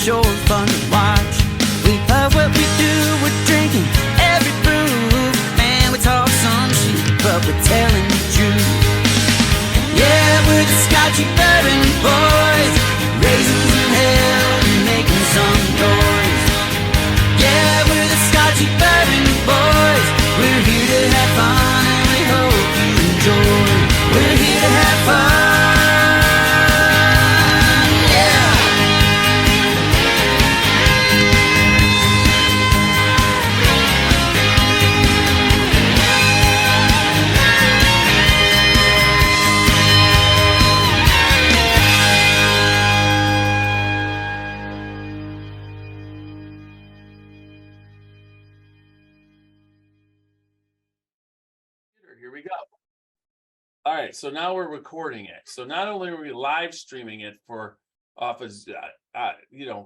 sure fun to watch. We love what we do, we're drinking every brew. Man, we talk some shit, but we're telling the truth. Yeah, we're the Scotchy Bourbon Boys, raisins in hell and making some noise. Yeah, we're the Scotchy Bourbon Boys. We're here to have fun and we hope you enjoy. We're here to have fun. Here we go. All right, so now we're recording it. So not only are we live streaming it for office,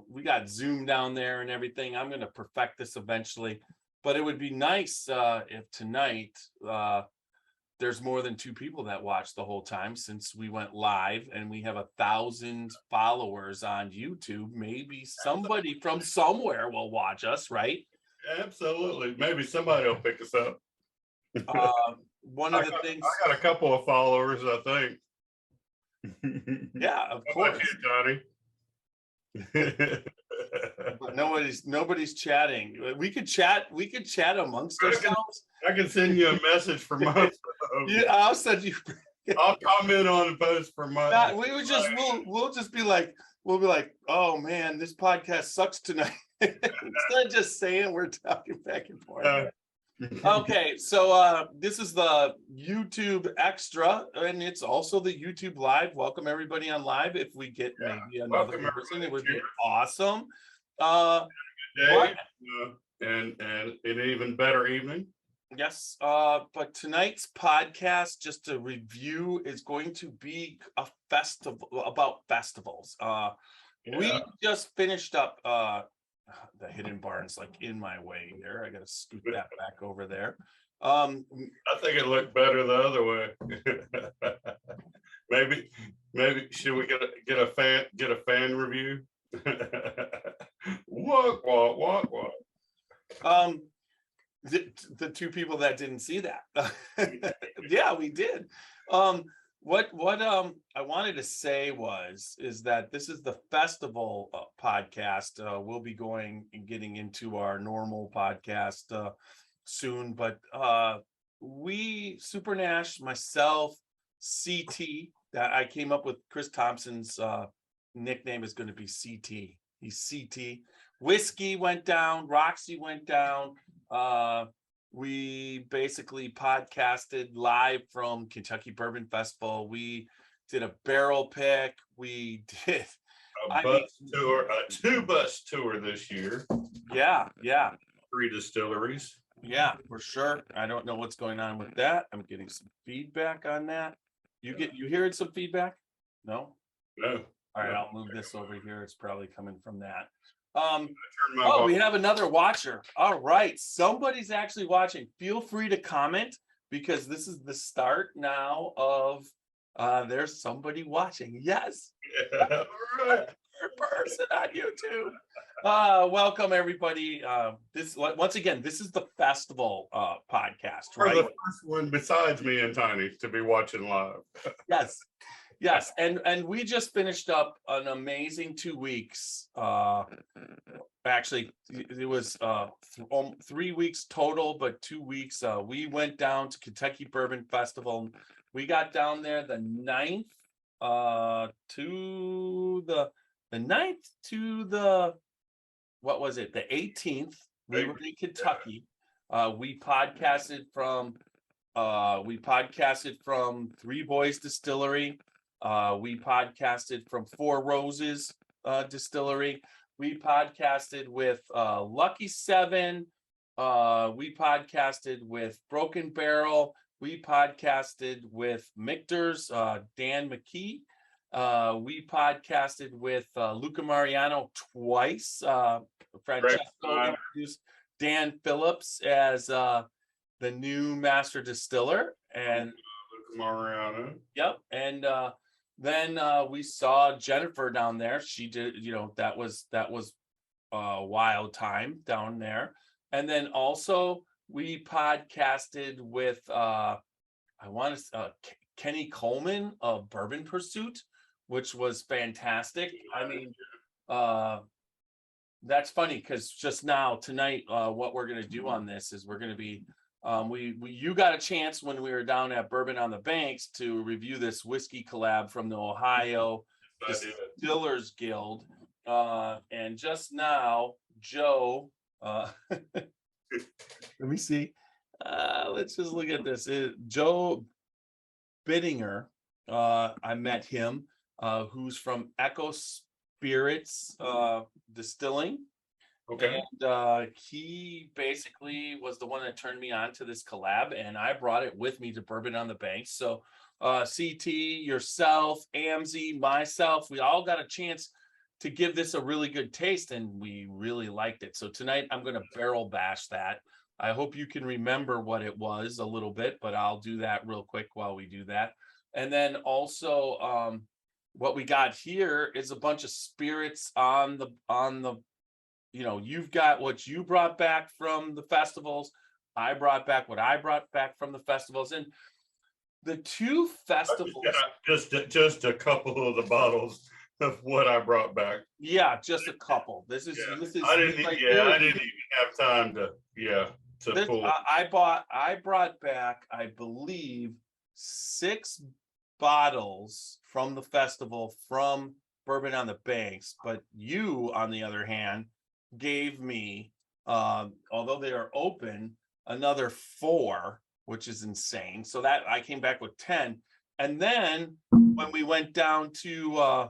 we got Zoom down there and everything. I'm going to perfect this eventually, but it would be nice if tonight there's more than 2 people that watch the whole time, since we went live and we have 1,000 followers on YouTube. Maybe somebody from somewhere will watch us, right? Absolutely. Maybe somebody will pick us up. One of the things I got a couple of followers, I think. Yeah, of course. Johnny. But nobody's chatting. We could chat amongst ourselves. I can send you a message for months. Yeah, I'll send you. I'll comment on the post for months. We'll just be like, oh man, this podcast sucks tonight. Instead of just saying we're talking back and forth. Okay, so this is the YouTube Extra, and it's also the YouTube Live. Welcome everybody on live. If we get maybe another person, it would be awesome. Day, and an even better evening. Yes, but tonight's podcast, just to review, is going to be a festival about festivals. We just finished up the Hidden Barn's like in my way here. I gotta scoot that back over there. I think it looked better the other way. maybe should we get a fan review? What? The 2 people that didn't see that. Yeah, we did. What I wanted to say is that this is the festival podcast. We'll be getting into our normal podcast soon, but Super Nash, myself, CT, that I came up with. Chris Thompson's nickname is going to be CT. He's CT. Whiskey went down, Roxy went down. We basically podcasted live from Kentucky Bourbon Festival. We did a barrel pick. We did a 2-bus tour this year. Yeah. 3 distilleries. Yeah, for sure. I don't know what's going on with that. I'm getting some feedback on that. You hearing some feedback? No? No. All right, I'll move this over here. It's probably coming from that. We have another watcher. All right, somebody's actually watching. Feel free to comment, because this is the start now of there's somebody watching. Yes. Yeah. Right. Person on YouTube. Welcome everybody. This is the festival podcast, right? The first one besides me and Tiny to be watching live. Yes, and we just finished up an amazing 2 weeks. Actually, it was 3 weeks total, but 2 weeks. We went down to Kentucky Bourbon Festival. We got down there the 9th to the what was it? The 18th. We were in Kentucky. We podcasted from Three Boys Distillery. We podcasted from Four Roses Distillery. We podcasted with Lucky 7. We podcasted with Broken Barrel. We podcasted with Michter's Dan McKee. We podcasted with Luca Mariano twice. Francesco introduced Dan Phillips as the new master distiller, and Mariano. Yep, and then we saw Jennifer down there. She did, that was a wild time down there. And then also we podcasted with Kenny Coleman of Bourbon Pursuit, which was fantastic. I mean, that's funny because just now tonight, what we're gonna do on this is we're gonna be you got a chance when we were down at Bourbon on the Banks to review this whiskey collab from the Ohio Distillers Guild. And just now, Joe, let me see. Let's just look at this. Joe Bittinger, I met him, who's from Echo Spirits Distilling. Okay. And he basically was the one that turned me on to this collab, and I brought it with me to Bourbon on the Banks. So CT, yourself, Amzy, myself, we all got a chance to give this a really good taste, and we really liked it. So tonight I'm going to barrel bash that. I hope you can remember what it was a little bit, but I'll do that real quick while we do that. And then also what we got here is a bunch of spirits on the you've got what you brought back from the festivals. I brought back what I brought back from the festivals. And the two festivals. Just a couple of the bottles of what I brought back. Yeah, just a couple. This is I didn't even have time to pull. I brought back, I believe, 6 bottles from the festival from Bourbon on the Banks, but you, on the other hand, gave me, although they are open, another 4, which is insane. So that I came back with 10. And then when we went down to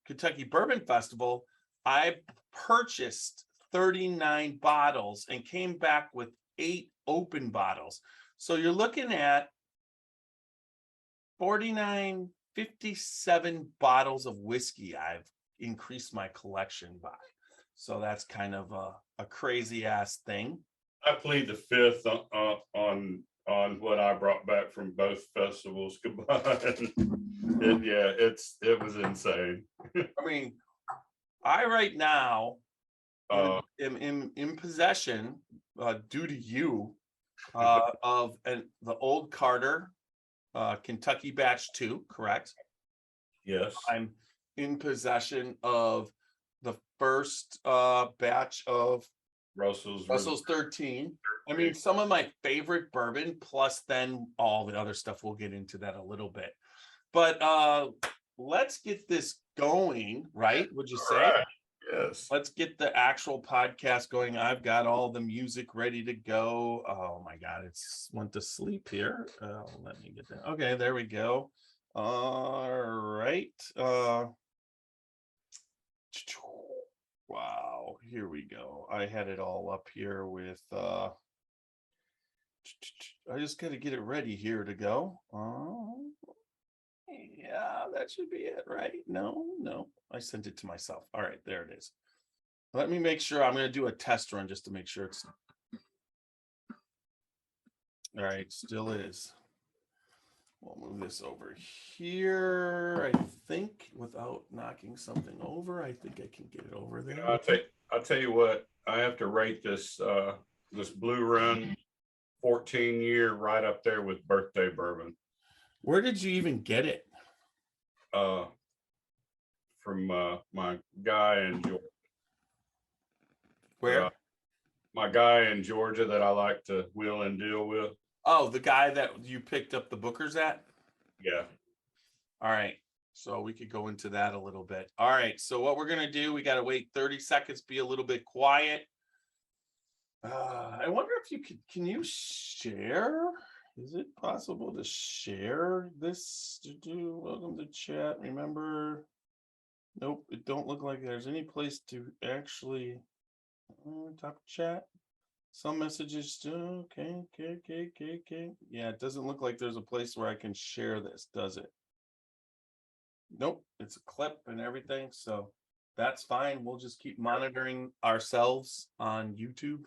Kentucky Bourbon Festival, I purchased 39 bottles and came back with 8 open bottles. So you're looking at 57 bottles of whiskey I've increased my collection by. So that's kind of a crazy ass thing. I plead the fifth on what I brought back from both festivals combined. It was insane. I mean, I right now am in possession, due to you, of the old Carter Kentucky Batch 2, correct? Yes. I'm in possession of the first batch of Russell's 13. I mean, some of my favorite bourbon, plus then all the other stuff. We'll get into that a little bit. But let's get this going, right? Would you say? Right. Yes. Let's get the actual podcast going. I've got all the music ready to go. Oh my God, it's went to sleep here. Let me get that. Okay, there we go. All right. Wow, here we go. I had it all up here with I just got to get it ready here to go. Yeah, that should be it, right? No, I sent it to myself. All right, there it is. Let me make sure. I'm going to do a test run just to make sure it's all right. Still is. We'll move this over here. I think without knocking something over, I think I can get it over there. I'll tell you what. I have to rate this this Blue Run 14-year right up there with birthday bourbon. Where did you even get it? From my guy in Georgia. Where? My guy in Georgia that I like to wheel and deal with. Oh, the guy that you picked up the Bookers at? Yeah. All right. So we could go into that a little bit. All right. So what we're going to do, we got to wait 30 seconds, be a little bit quiet. I wonder if you can you share? Is it possible to share this? Welcome to chat. Remember, nope, it don't look like there's any place to actually top chat. Some messages. Okay. Yeah, it doesn't look like there's a place where I can share this, does it? Nope, it's a clip and everything. So that's fine. We'll just keep monitoring ourselves on YouTube.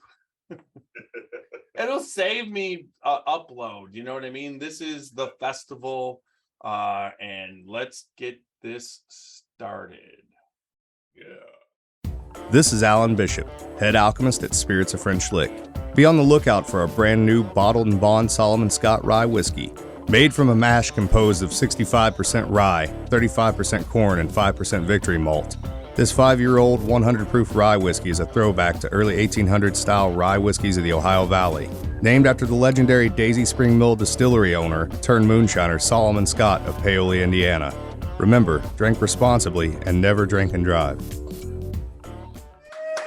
It'll save me upload. You know what I mean? This is the festival. And let's get this started. Yeah. This is Alan Bishop, head alchemist at Spirits of French Lick. Be on the lookout for a brand new bottled and bond Solomon Scott rye whiskey. Made from a mash composed of 65% rye, 35% corn, and 5% victory malt. This 5-year-old 100 proof rye whiskey is a throwback to early 1800s style rye whiskeys of the Ohio Valley. Named after the legendary Daisy Spring Mill distillery owner turned moonshiner Solomon Scott of Paoli, Indiana. Remember, drink responsibly and never drink and drive.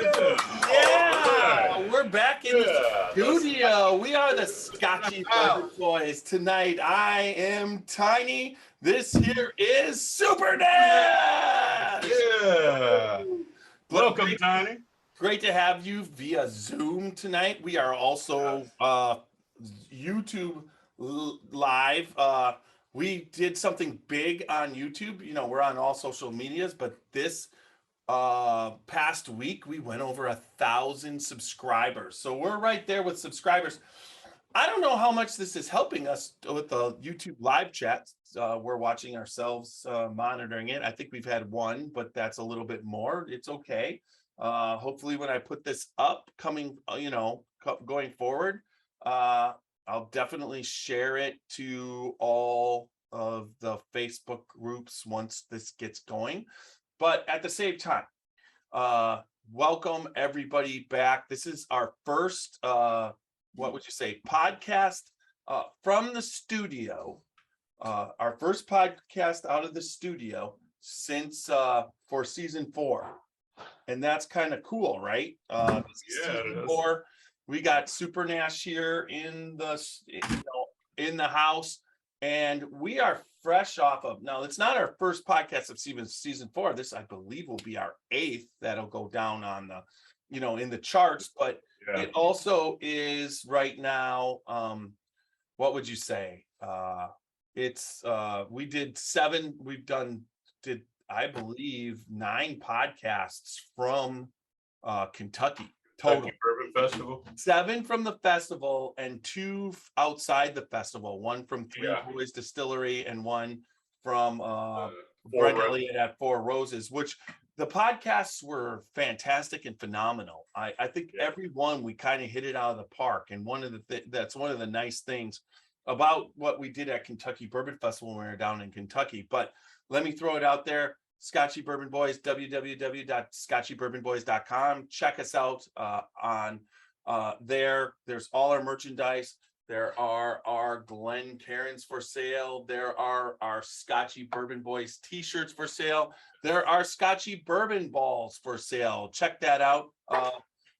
Yeah, we're back in the studio. We are the Scotchy Bourbon Boys. Tonight, I am Tiny. This here is Super Nash. Yeah. Welcome, Tiny. Great to have you via Zoom tonight. We are also YouTube live. We did something big on YouTube. You know, we're on all social medias, but this past week we went over 1,000 subscribers. So we're right there with subscribers. I don't know how much this is helping us with the YouTube live chats. We're watching ourselves, monitoring it. I think we've had one, but that's a little bit more. It's okay. Hopefully when I put this up coming, going forward, I'll definitely share it to all of the Facebook groups once this gets going. But at the same time, welcome everybody back. This is our first, what would you say, podcast from the studio. Our first podcast out of the studio since for season 4. And that's kind of cool, right? Season 4. We got Super Nash here in the house, and we are fresh off of. Now, it's not our first podcast of season 4. This, I believe, will be our 8th. That'll go down on the, in the charts. But it also is right now. What would you say? It's we did 7. Did I believe 9 podcasts from Kentucky total. Kentucky Bourbon Festival. 7 from the festival and 2 outside the festival. 1 from Three Boys Distillery and 1 from Brent Elliott at Four Roses. Which the podcasts were fantastic and phenomenal. I think every one we kind of hit it out of the park. And that's one of the nice things about what we did at Kentucky Bourbon Festival when we were down in Kentucky. But let me throw it out there. Scotchy Bourbon Boys, www.scotchybourbonboys.com. Check us out on there. There's all our merchandise. There are our Glen Cairns for sale. There are our Scotchy Bourbon Boys t-shirts for sale. There are Scotchy Bourbon balls for sale. Check that out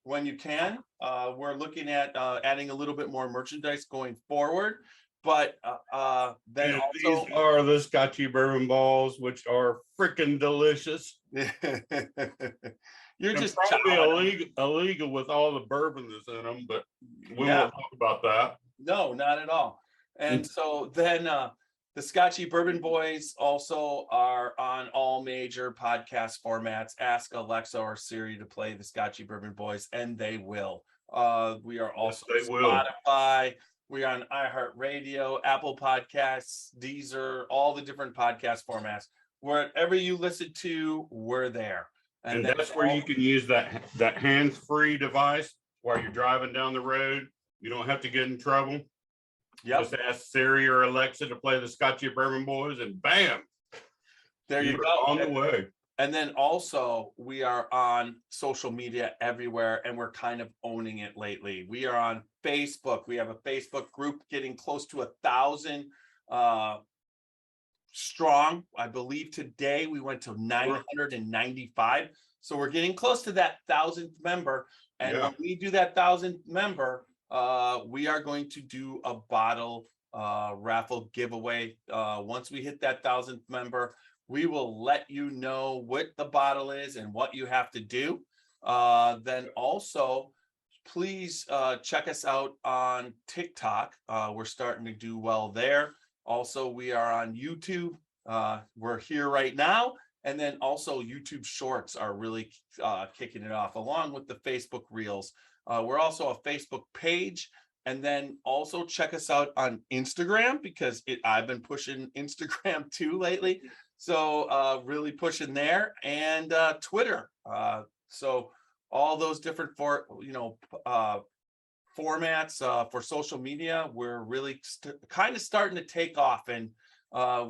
when you can. We're looking at adding a little bit more merchandise going forward. But then also, these are the Scotchy Bourbon balls, which are freaking delicious. You're just probably illegal with all the bourbon that's in them, but we won't talk about that. No, not at all. And so then the Scotchy Bourbon Boys also are on all major podcast formats. Ask Alexa or Siri to play the Scotchy Bourbon Boys, and they will. We are also Spotify. We're on iHeartRadio, Apple Podcasts, Deezer, all the different podcast formats. Wherever you listen to, we're there. And that's where you can use that hands-free device while you're driving down the road. You don't have to get in trouble. Just ask Siri or Alexa to play the Scotchy Bourbon Boys, and bam, there you go. On the way. And then also we are on social media everywhere, and we're kind of owning it lately. We are on Facebook. We have a Facebook group getting close to 1,000 strong. I believe today we went to 995. So we're getting close to that 1,000th member. And when we do that 1,000th member, we are going to do a bottle raffle giveaway. Once we hit that 1,000th member, we will let you know what the bottle is and what you have to do. Then also, please check us out on TikTok. We're starting to do well there. Also, we are on YouTube. We're here right now. And then also YouTube Shorts are really kicking it off, along with the Facebook Reels. We're also a Facebook page, And then also check us out on Instagram, because I've been pushing Instagram too lately. So really pushing there, and Twitter. So all those different formats for social media, we're really kind of starting to take off. And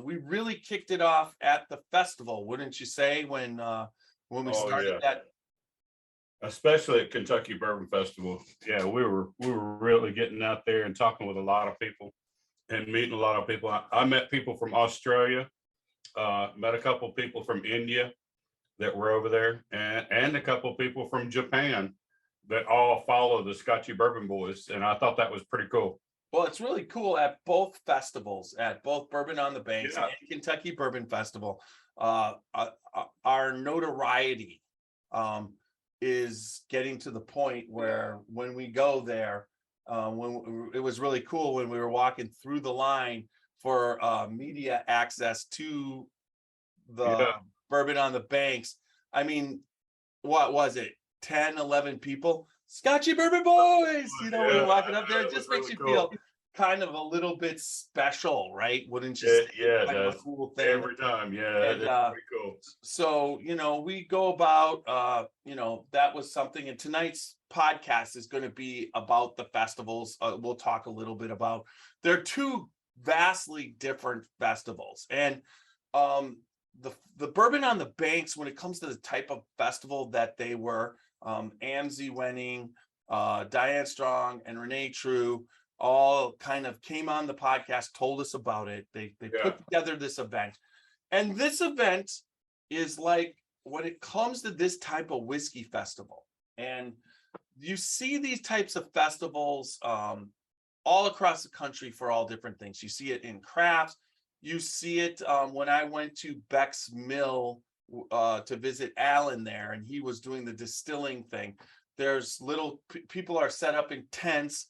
we really kicked it off at the festival, wouldn't you say, when we started that? Especially at Kentucky Bourbon Festival. Yeah, we were really getting out there and talking with a lot of people and meeting a lot of people. I met people from Australia, met a couple of people from India that were over there, and a couple of people from Japan that all follow the Scotchy Bourbon Boys. And I thought that was pretty cool. Well, it's really cool at both festivals, at both Bourbon on the Banks Yeah. and Kentucky Bourbon Festival. Our notoriety is getting to the point where when we go there, when it was really cool when we were walking through the line for media access to the Bourbon on the Banks. I mean, what was it? 10, 11 people, Scotchy Bourbon Boys, we were walking up there. It just makes you feel kind of a little bit special, right? Wouldn't you say? Yeah, kind of a cool thing every time. Yeah, and, that's pretty cool. So, we go about, that was something, and tonight's podcast is going to be about the festivals. We'll talk a little bit about, they're two vastly different festivals. And the Bourbon on the Banks, when it comes to the type of festival that they were, Amzie Wenning, Diane Strong, and Renee True all kind of came on the podcast, told us about it. They put together this event. And this event is like, when it comes to this type of whiskey festival, and you see these types of festivals all across the country for all different things. You see it in crafts. You see it when I went to Beck's Mill to visit Alan there, and he was doing the distilling thing. There's little people are set up in tents,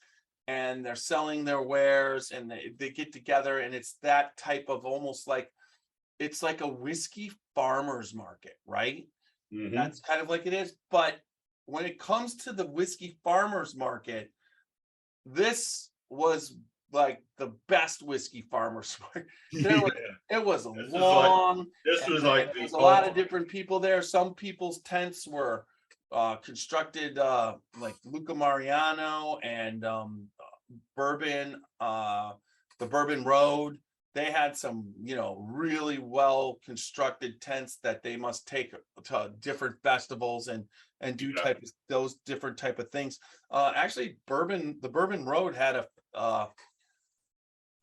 and they're selling their wares, and they get together, and it's that type of almost like, it's like a whiskey farmer's market, right? Mhm. That's kind of like it is. But when it comes to the whiskey farmer's market, this was like the best whiskey farmer's market. It was long. This was like there's a lot of different people there. Some people's tents were constructed like Luca Mariano and Bourbon, the Bourbon Road. They had some, really well constructed tents that they must take to different festivals and do those different type of things. Actually, the Bourbon Road had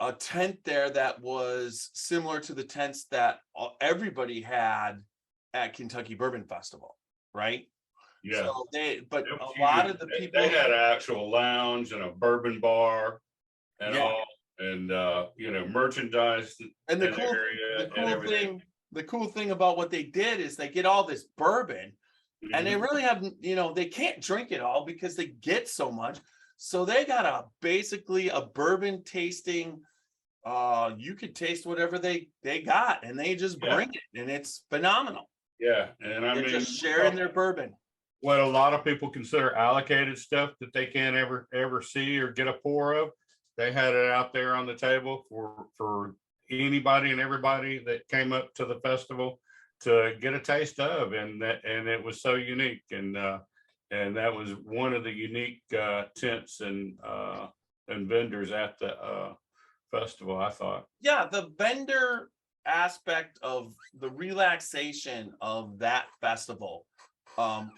a tent there that was similar to the tents that everybody had at Kentucky Bourbon Festival, right? Yeah. So a lot of the people, they had an actual lounge and a bourbon bar and all, and merchandise. And the cool thing about what they did is they get all this bourbon, and they really have, they can't drink it all because they get so much. So they got basically a bourbon tasting. You could taste whatever they got, and they just bring it, and it's phenomenal. Yeah, and I mean, just sharing their bourbon. What a lot of people consider allocated stuff that they can't ever see or get a pour of, they had it out there on the table for anybody and everybody that came up to the festival to get a taste of, and it was so unique, and that was one of the unique tents and vendors at the festival, I thought. Yeah, the vendor aspect of the relaxation of that festival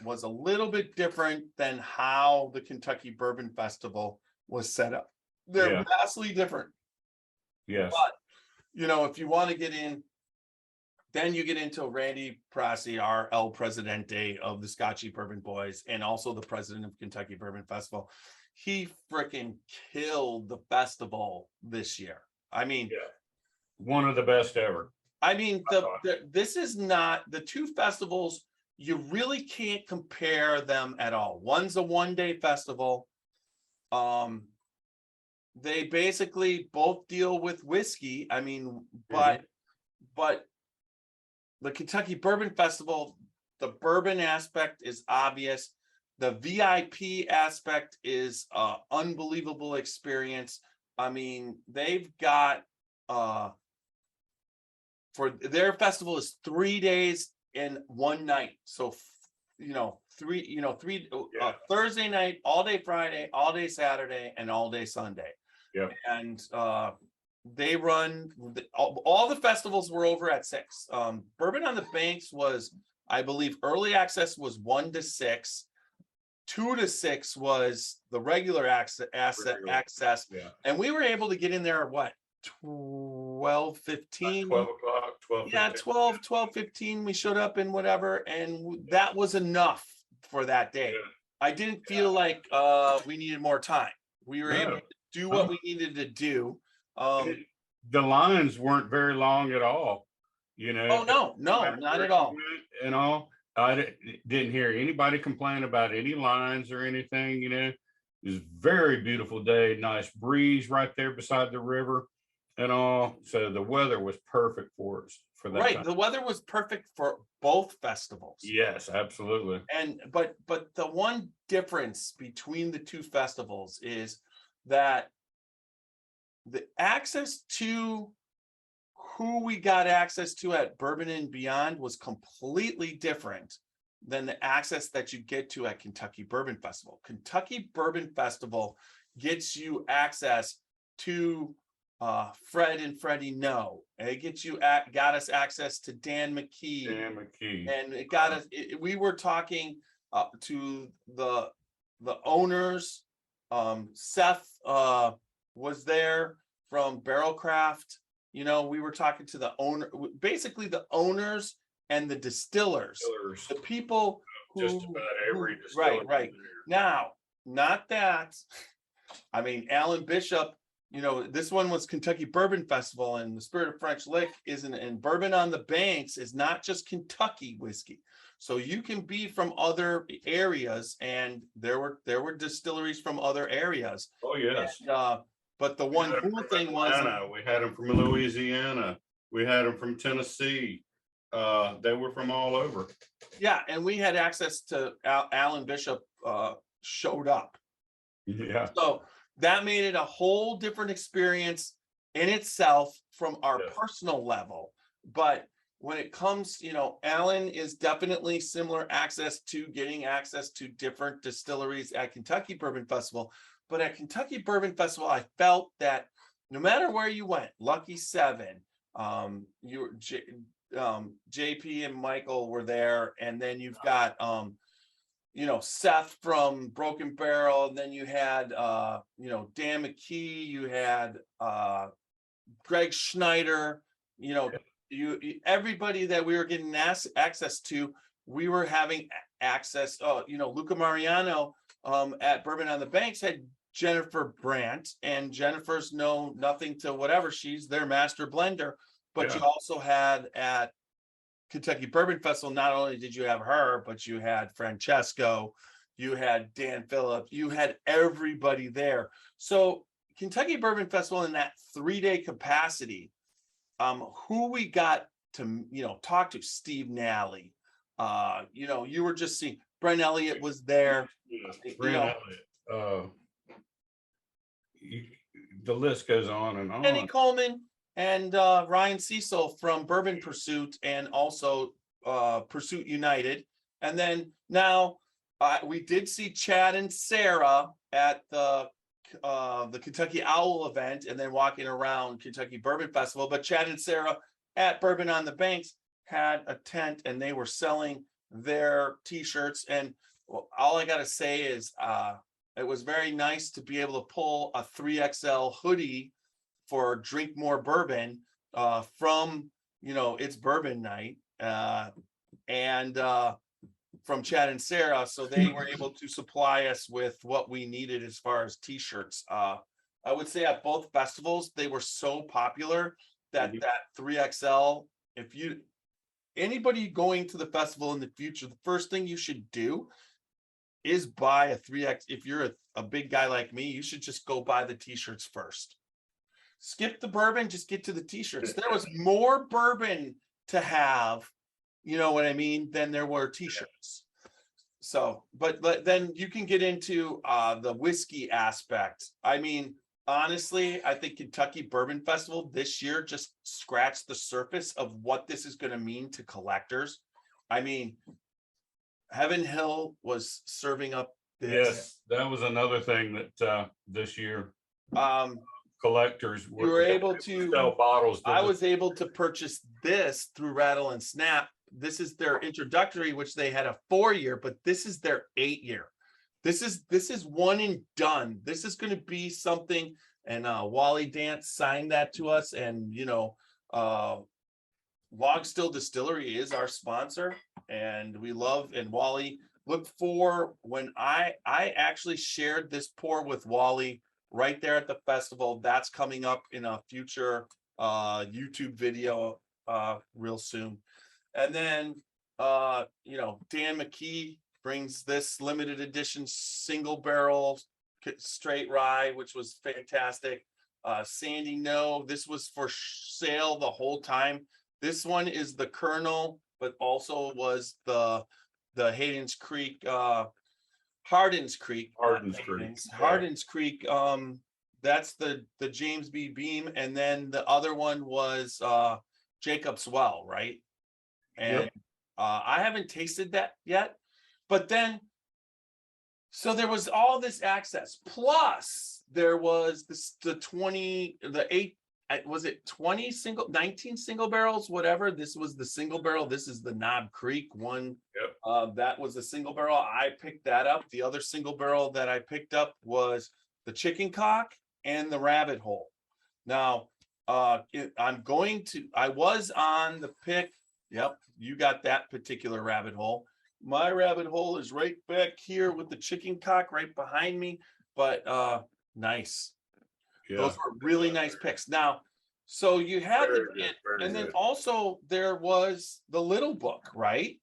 was a little bit different than how the Kentucky Bourbon Festival was set up. They're vastly different. Yes. But, if you want to get in, then you get into Randy Prassi, our El Presidente of the Scotchy Bourbon Boys, and also the president of Kentucky Bourbon Festival. He freaking killed the festival this year. I mean, one of the best ever. I mean, this is not the two festivals. You really can't compare them at all. One's a one-day festival. They basically both deal with whiskey. I mean, but the Kentucky Bourbon Festival, the bourbon aspect is obvious. The VIP aspect is unbelievable experience. I mean, they've got for their festival is 3 days and 1 night. So three Thursday night, all day Friday, all day Saturday, and all day Sunday. Yep. And they run all the festivals were over at 6. Bourbon on the Banks was, I believe, early access was 1 to 6. 2 to 6 was the regular access. Yeah. And we were able to get in there at what, 12:15? 12 o'clock, 12. Yeah, 12:15 we showed up and whatever, and that was enough for that day. Yeah. I didn't feel like we needed more time. We were able to do what we needed to do. The lines weren't very long at all, Oh no, not at all. And all, I didn't hear anybody complain about any lines or anything. It was a very beautiful day, nice breeze right there beside the river and all. So the weather was perfect for us for that time. The weather was perfect for both festivals. Yes, absolutely. And but the one difference between the two festivals is that the access to who we got access to at Bourbon and Beyond was completely different than the access that you get to at Kentucky Bourbon Festival. Kentucky Bourbon Festival gets you access to Fred and Freddie No. It gets you got us access to Dan McKee. And it got us. We were talking to the owners. Seth was there from Barrelcraft. We were talking to the owner, basically the owners and the distillers. The people who just about every distiller. Right. Now, not that. I mean, Alan Bishop. This one was Kentucky Bourbon Festival, and the Spirit of French Lick isn't. And Bourbon on the Banks is not just Kentucky whiskey. So you can be from other areas, and there were distilleries from other areas. Oh yes. And, but the one cool thing was we had them from Louisiana. We had them from Tennessee. They were from all over. Yeah, and we had access to Alan Bishop showed up. Yeah. So that made it a whole different experience in itself from our personal level. But when it comes, Alan is definitely similar access to getting access to different distilleries at Kentucky Bourbon Festival. But at Kentucky Bourbon Festival, I felt that no matter where you went, Lucky 7, JP and Michael were there, and then you've got Seth from Broken Barrel, and then you had Dan McKee, you had Greg Schneider, everybody that we were getting access to, we were having access. Luca Mariano at Bourbon on the Banks had Jennifer Brandt, and Jennifer's know nothing to whatever, she's their master blender. But you also had at Kentucky Bourbon Festival, not only did you have her, but you had Francesco, you had Dan Phillip, you had everybody there. So Kentucky Bourbon Festival in that 3-day capacity, who we got to talk to, Steve Nally, you were just seeing Brent Elliott was there. Brent Elliott. The list goes on and on. Kenny Coleman and Ryan Cecil from Bourbon Pursuit, and also Pursuit United. And then now we did see Chad and Sarah at the Kentucky Owl event, and then walking around Kentucky Bourbon Festival. But Chad and Sarah at Bourbon on the Banks had a tent, and they were selling their t-shirts. And all I got to say is it was very nice to be able to pull a 3XL hoodie for Drink More Bourbon from it's bourbon night and from Chad and Sarah. So they were able to supply us with what we needed as far as t-shirts. I would say at both festivals they were so popular that that 3XL, if anybody going to the festival in the future, the first thing you should do is buy a 3X. If you're a big guy like me, you should just go buy the t-shirts first. Skip the bourbon, just get to the t-shirts. There was more bourbon to have, you know what I mean, than there were t-shirts. So, but then you can get into the whiskey aspect. I mean, honestly, I think Kentucky Bourbon Festival this year just scratched the surface of what this is going to mean to collectors. I mean, Heaven Hill was serving up this. Yes, that was another thing that this year collectors you were able to sell bottles. I was able to purchase this through Rattle and Snap. This is their introductory, which they had a 4-year, but this is their 8-year. This is one and done. This is going to be something. And Wally Dance signed that to us. And Log Still Distillery is our sponsor, and we love. And Wally, look for when I actually shared this pour with Wally right there at the festival. That's coming up in a future YouTube video real soon. And then Dan McKee brings this limited edition single barrel straight rye, which was fantastic. Sandy No, this was for sale the whole time. This one is the Colonel, but also was the Hayden's Creek, Hardin's Creek. Hardin's Creek. That's the James B. Beam, and then the other one was Jacob's Well, right? And yep. I haven't tasted that yet, but then so there was all this access, plus there was the 19 single barrels, whatever. This was the single barrel. This is the Knob Creek one. Yep. That was a single barrel. I picked that up. The other single barrel that I picked up was the Chicken Cock and the Rabbit Hole. Now, I was on the pick. Yep, you got that particular rabbit hole. My rabbit hole is right back here with the Chicken Cock right behind me, but nice. Yeah. Those were really nice picks. Now, so you had and then also there was the little book, right?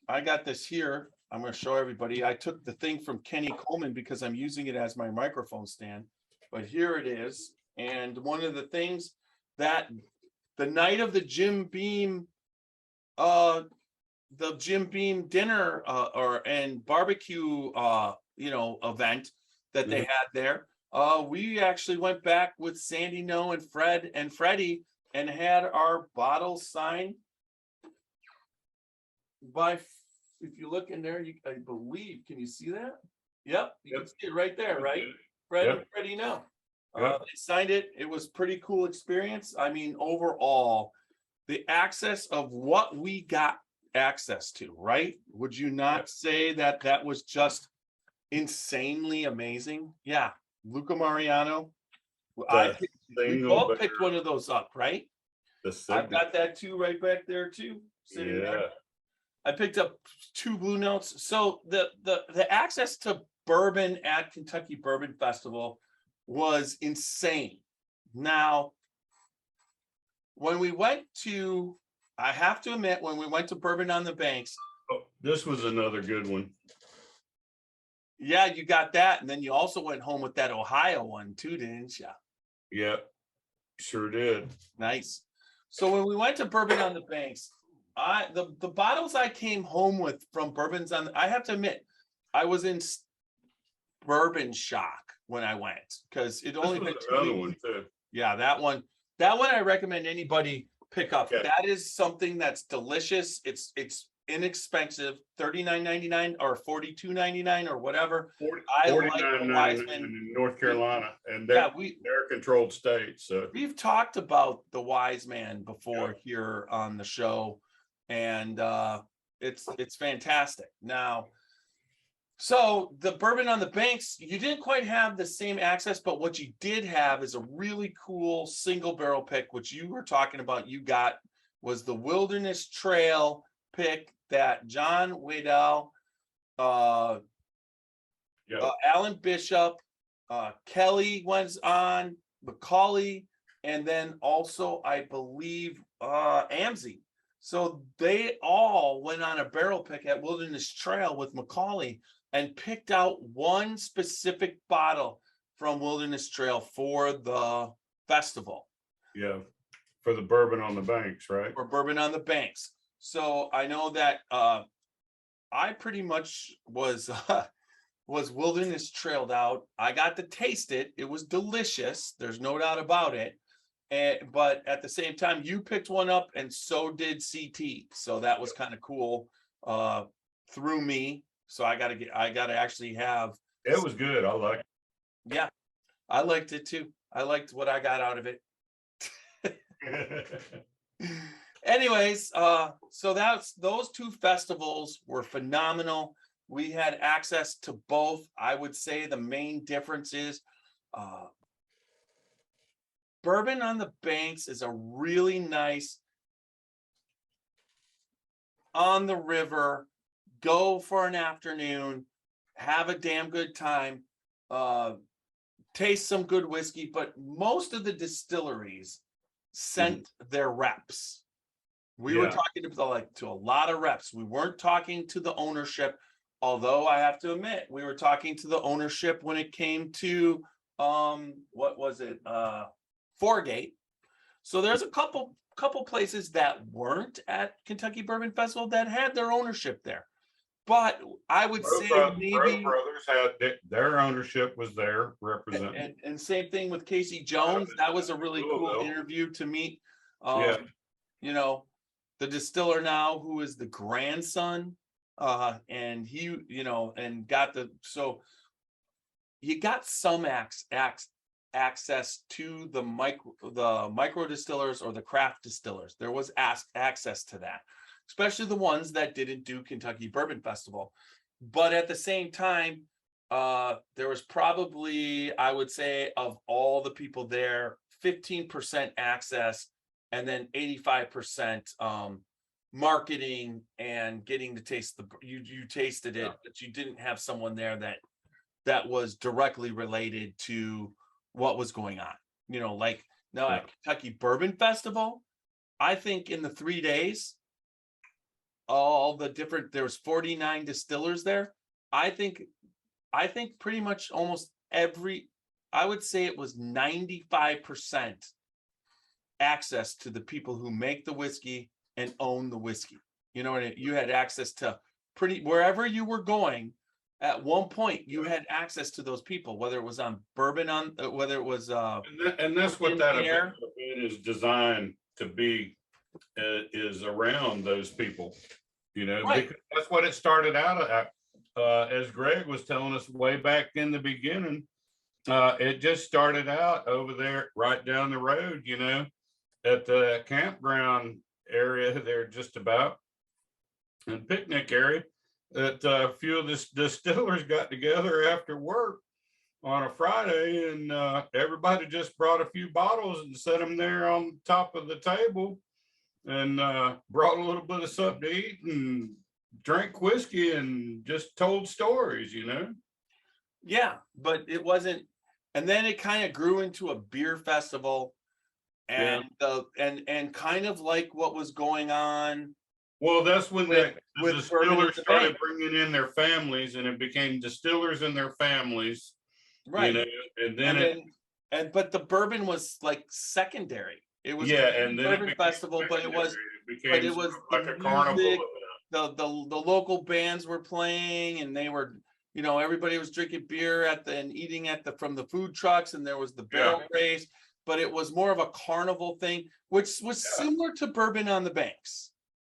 I got this here. I'm going to show everybody. I took the thing from Kenny Coleman because I'm using it as my microphone stand, but here it is. And one of the things that the night of the Jim Beam dinner and barbecue event that they had there, we actually went back with Sandy No and Fred and Freddie and had our bottles signed by, if you look in there, I believe, can you see that? Yep, you can see it right there, right? Fred and Freddie No. They signed it. It was pretty cool experience. I mean, overall, the access of what we got access to, right? Would you not say that was just insanely amazing? Yeah. Luca Mariano. We both picked one of those up, right? I've got that too right back there too. Sitting there. I picked up 2 Blue Notes. So the access to bourbon at Kentucky Bourbon Festival was insane. Now, when we went to, I have to admit, when we went to Bourbon on the Banks. Oh, this was another good one. Yeah, you got that. And then you also went home with that Ohio one too, didn't you? Yeah, sure did. Nice. So when we went to Bourbon on the Banks, the bottles I came home with from Bourbons on, I have to admit, I was in bourbon shock when I went, because it only been 2 weeks. One too. Yeah, that one I recommend anybody pick up. Yeah. That is something that's delicious. It's inexpensive, $39.99 or $42.99 or whatever. I like the Wiseman in North Carolina, and they're a controlled state. So we've talked about the Wiseman before here on the show, and it's fantastic. Now, so the Bourbon on the Banks, you didn't quite have the same access, but what you did have is a really cool single barrel pick, which you were talking about. You got was the Wilderness Trail pick that John Waddell, Alan Bishop, Kelly was on, Macaulay, and then also I believe Amzie. So they all went on a barrel pick at Wilderness Trail with Macaulay and picked out one specific bottle from Wilderness Trail for the festival. Yeah, for the Bourbon on the Banks, right? For Bourbon on the Banks. So I know that I pretty much was was wilderness trailed out. I got to taste it. It was delicious. There's no doubt about it. But at the same time, you picked one up, and so did CT. So that was kind of cool through me. So I gotta actually have. It was good. I like Yeah, I liked it too. I liked what I got out of it. it. Anyways, so those two festivals were phenomenal. We had access to both. I would say the main difference is Bourbon on the Banks is a really nice on the river, go for an afternoon, have a damn good time, taste some good whiskey. But most of the distilleries sent their reps. We were talking to a lot of reps. We weren't talking to the ownership, although I have to admit, we were talking to the ownership when it came to what was it? Foregate. So there's a couple places that weren't at Kentucky Bourbon Festival that had their ownership there. But I would say maybe Bro Brothers had their ownership was there representing. And same thing with Casey Jones. That was a really cool interview to meet. You know, the distiller now, who is the grandson, and he, you know, and got so you got some access to the micro distillers or the craft distillers. There was access to that, especially the ones that didn't do Kentucky Bourbon Festival. But at the same time, there was probably, I would say, of all the people there, 15% access, and then 85% marketing and getting to taste you tasted it, but you didn't have someone there that was directly related to what was going on. You know, like now at Kentucky Bourbon Festival, I think in the 3 days, all the different, there was 49 distillers there. I think pretty much almost I would say it was 95% access to the people who make the whiskey and own the whiskey. You know, and you had access to wherever you were going. At one point, you had access to those people, whether it was on bourbon, whether it was and that's what that event is designed to be, is around those people. You know, because that's what it started out at. As Greg was telling us way back in the beginning, it just started out over there, right down the road. You know, at the campground area there, just about, and picnic area. That a few of the distillers got together after work on a Friday, and everybody just brought a few bottles and set them there on top of the table, and brought a little bit of something to eat and drank whiskey and just told stories, you know? Yeah, but it wasn't, and then it kind of grew into a beer festival, and and kind of like what was going on. Well, that's when the distillers started bringing in their families, and it became distillers and their families, right? You know, and but the bourbon was like secondary. It was and then bourbon festival, but it was like a carnival. The local bands were playing, and they were, you know, everybody was drinking beer and eating from the food trucks, and there was the barrel race, but it was more of a carnival thing, which was similar to Bourbon on the Banks.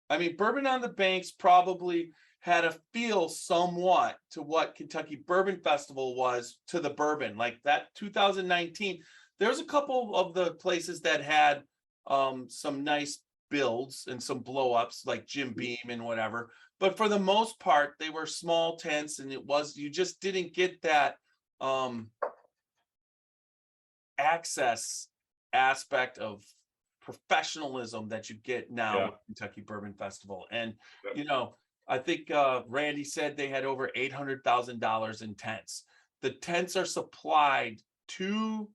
I mean, Bourbon on the Banks probably had a feel somewhat to what Kentucky Bourbon Festival was to the bourbon. Like that 2019, there's a couple of the places that had some nice builds and some blow ups, like Jim Beam and whatever. But for the most part, they were small tents, and you just didn't get that access aspect of professionalism that you get now with Kentucky Bourbon Festival. And you know, I think Randy said they had over $800,000 in tents. The tents are supplied to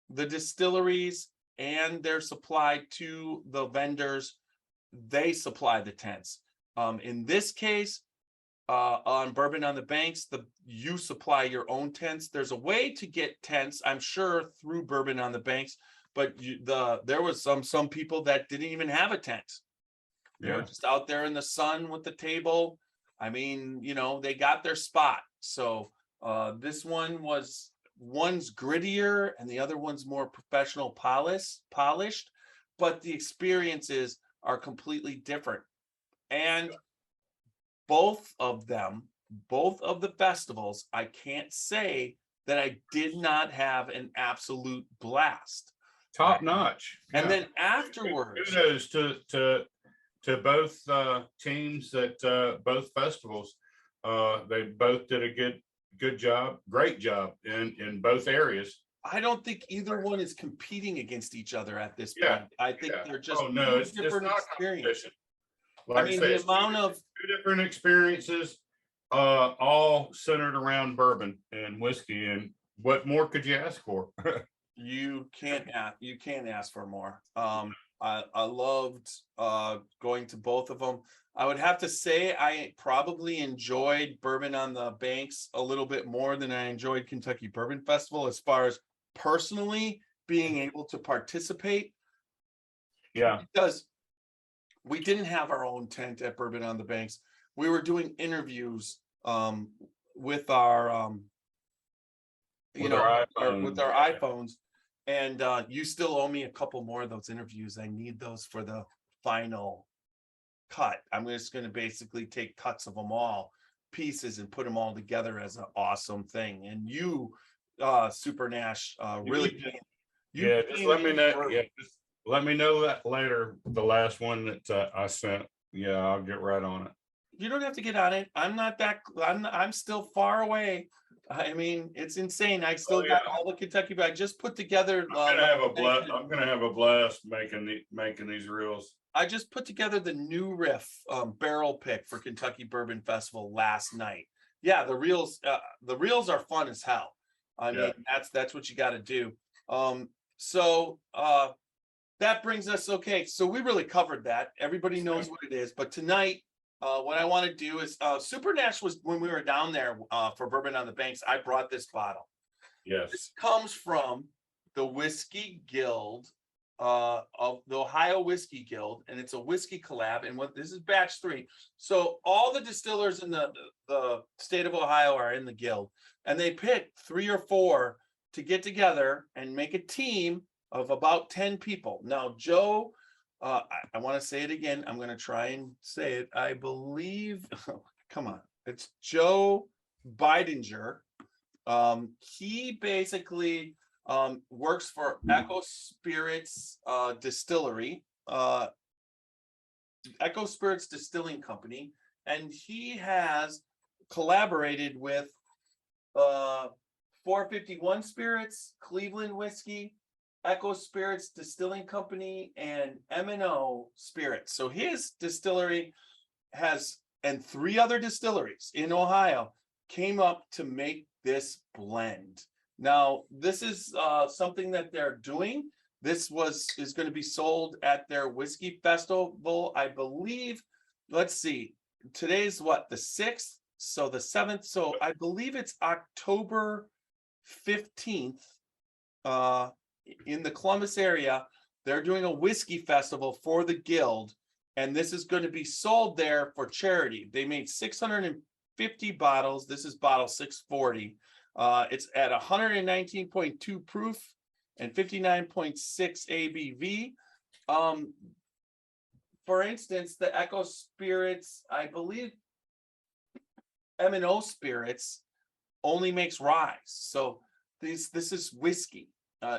the distilleries, and they're supplied to the vendors. They supply the tents. In this case, on Bourbon on the Banks, you supply your own tents. There's a way to get tents, I'm sure, through Bourbon on the Banks. But there was some people that didn't even have a tent. They were just out there in the sun with the table, I mean, they got their spot. So this one's grittier and the other one's more professional polished, but the experiences are completely different. And both of the festivals, I can't say that I did not have an absolute blast. Top notch. And then afterwards, kudos to both teams at both festivals. They both did a good job, great job in both areas. I don't think either one is competing against each other at this Yeah, point. I think they're just it's different not experiences. Like I mean, say, the amount of two different experiences, all centered around bourbon and whiskey. And what more could you ask for? you can't ask for more. I loved going to both of them. I would have to say I probably enjoyed Bourbon on the Banks a little bit more than I enjoyed Kentucky Bourbon Festival as far as personally being able to participate. Yeah. Because we didn't have our own tent at Bourbon on the Banks. We were doing interviews with our with our iPhones. And you still owe me a couple more of those interviews. I need those for the final cut. I'm just going to basically take cuts of them all, pieces, and put them all together as an awesome thing. And you, Super Nash, really. Just let me know. Yeah, just let me know that later. The last one that I sent. Yeah, I'll get right on it. You don't have to get on it. I'm still far away. I mean, it's insane. I still got all the Kentucky, but I just put together. I'm gonna have a blast making these reels. I just put together the new riff barrel pick for Kentucky Bourbon Festival last night. Yeah, the reels are fun as hell. I mean, that's what you got to do. So that brings us okay. So we really covered that. Everybody knows what it is. But tonight, what I want to do is Super Nash was when we were down there for Bourbon on the Banks. I brought this bottle. Yes, this comes from the Whiskey Guild of the Ohio Whiskey Guild, and it's a whiskey collab. And this is batch 3. So all the distillers in the state of Ohio are in the guild, and they picked 3 or 4 to get together and make a team of about 10 people. Now, Joe. I want to say it again. I'm going to try and say it. I believe, come on, it's Joe Bidinger. He basically works for Echo Spirits Distillery, Echo Spirits Distilling Company, and he has collaborated with 451 Spirits, Cleveland Whiskey, Echo Spirits Distilling Company, and M&O Spirits. So his distillery and 3 other distilleries in Ohio came up to make this blend. Now, this is something that they're doing. This is going to be sold at their whiskey festival, I believe. Let's see. Today's what? The 6th. So the 7th. So I believe it's October 15th. In the Columbus area, they're doing a whiskey festival for the guild, and this is going to be sold there for charity. They made 650 bottles. This is bottle 640. It's at 119.2 proof and 59.6 ABV. For instance, the Echo Spirits, I believe M&O Spirits only makes rye. So this is whiskey.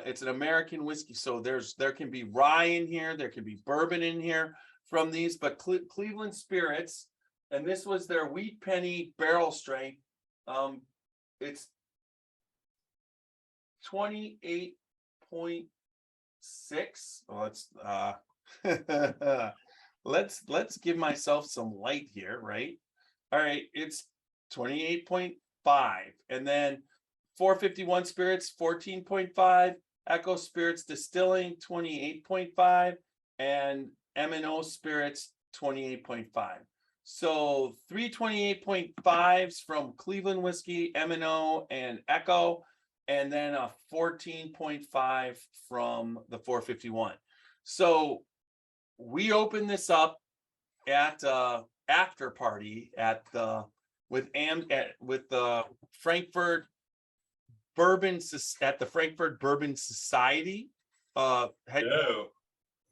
It's an American whiskey, so there can be rye in here, there can be bourbon in here from these, but Cleveland Spirits, and this was their Wheat Penny barrel strength. It's 28.6. Let's give myself some light here, right? All right, it's 28.5, and then 451 Spirits, 14.5, Echo Spirits Distilling, 28.5, and M&O Spirits, 28.5. So 3 28.5s from Cleveland Whiskey, M&O, and Echo, and then a 14.5 from the 451. So we opened this up at after party at the Frankfurt at the Frankfurt Bourbon Society. No,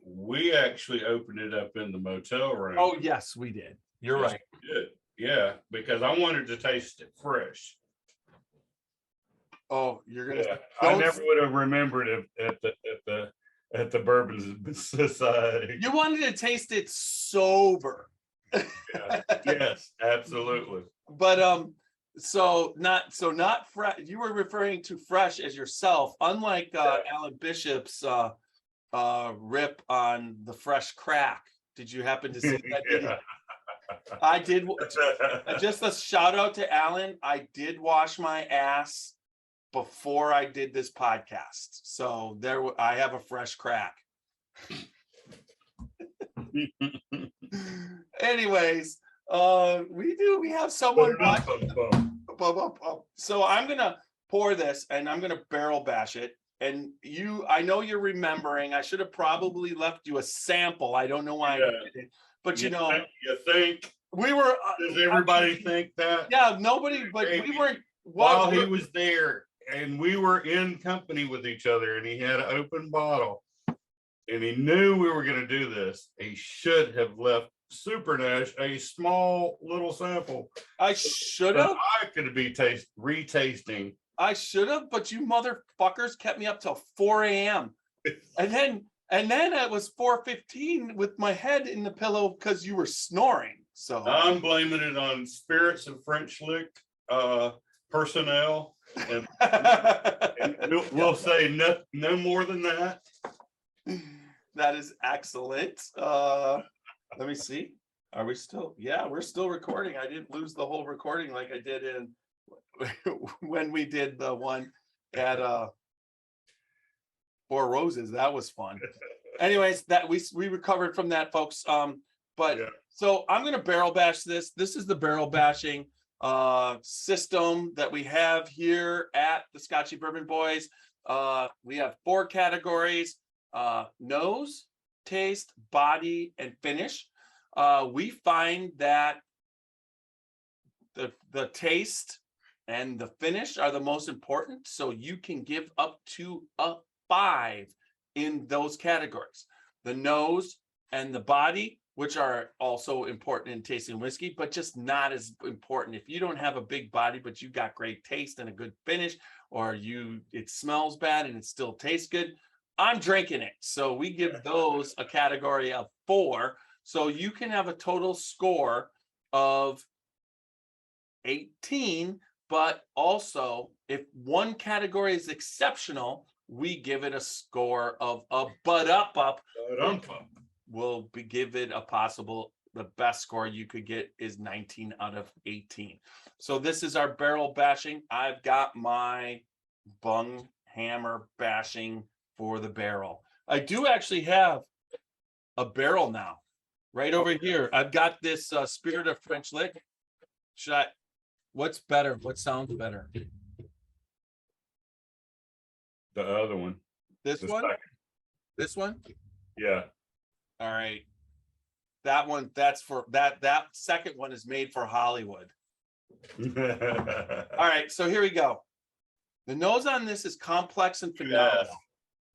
we actually opened it up in the motel room. Oh yes, we did. You're Yes, right. we did. Yeah, because I wanted to taste it fresh. Oh, you're gonna. Yeah, I never would have remembered it at the Bourbon Society. You wanted to taste it sober. Yeah. Yes, absolutely. But so not fresh. You were referring to fresh as yourself, unlike Alan Bishop's rip on the fresh crack. Did you happen to see that video? Yeah. I did. Just a shout out to Alan. I did wash my ass before I did this podcast, so I have a fresh crack. Anyways, we have someone watching. So I'm gonna pour this and I'm gonna barrel bash it. And I know you're remembering. I should have probably left you a sample. I don't know why I did it, but you think we were. Does everybody think that? Yeah, nobody. But we weren't. While he was there, and we were in company with each other, and he had an open bottle, and he knew we were going to do this. He should have left Super Nash a small little sample. I should have. I could be retasting. I should have, but you motherfuckers kept me up till 4 a.m. and then it was 4:15 with my head in the pillow because you were snoring. So I'm blaming it on Spirits of French Lick personnel, and we'll say no more than that. That is excellent. Let me see. Are we still? Yeah, we're still recording. I didn't lose the whole recording like I did when we did the one at Four Roses. That was fun. Anyways, that we recovered from that, folks. So I'm gonna barrel bash this. This is the barrel bashing system that we have here at the Scotchy Bourbon Boys. We have 4 categories: nose, taste, body, and finish. We find that the taste and the finish are the most important, so you can give up to a 5 in those categories. The nose and the body, which are also important in tasting whiskey, but just not as important. If you don't have a big body, but you got great taste and a good finish, or it smells bad and it still tastes good, I'm drinking it. So we give those a category of 4. So you can have a total score of 18, but also if one category is exceptional, we give it a score of a we'll give it the best score you could get is 19 out of 18. So this is our barrel bashing. I've got my bung hammer bashing for the barrel. I do actually have a barrel now right over here. I've got this Spirit of French Lick. What's better? What sounds better? The other one. This one? Second. This one? Yeah. All right. That one, that's for that second one is made for Hollywood. All right, so here we go. The nose on this is complex and phenomenal. Yes.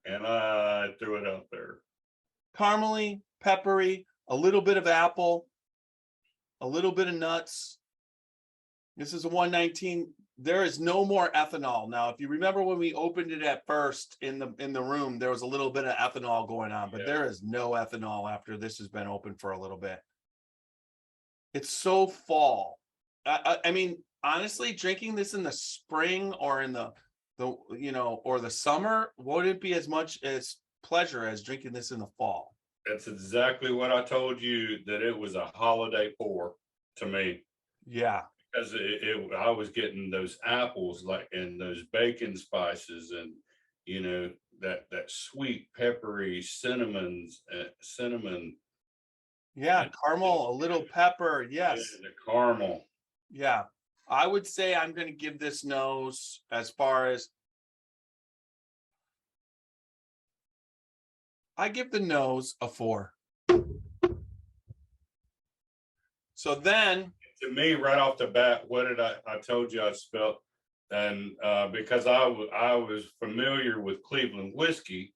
And I threw it out there. Caramely, peppery, a little bit of apple, a little bit of nuts. This is a 119. There is no more ethanol. Now, if you remember when we opened it at first in the room, there was a little bit of ethanol going on, but there is no ethanol after this has been open for a little bit. It's so fall. I mean, honestly, drinking this in the spring or in the summer wouldn't be as much as pleasure as drinking this in the fall. That's exactly what I told you, that it was a holiday pour to me. Yeah. Because I was getting those apples and those bacon spices and that sweet peppery cinnamon. Yeah, caramel, a little pepper. Yes, the caramel. Yeah, I would say I'm going to give this nose as far as I give the nose a 4. So then, to me, right off the bat, what did I told you I spelt, and because I was familiar with Cleveland whiskey,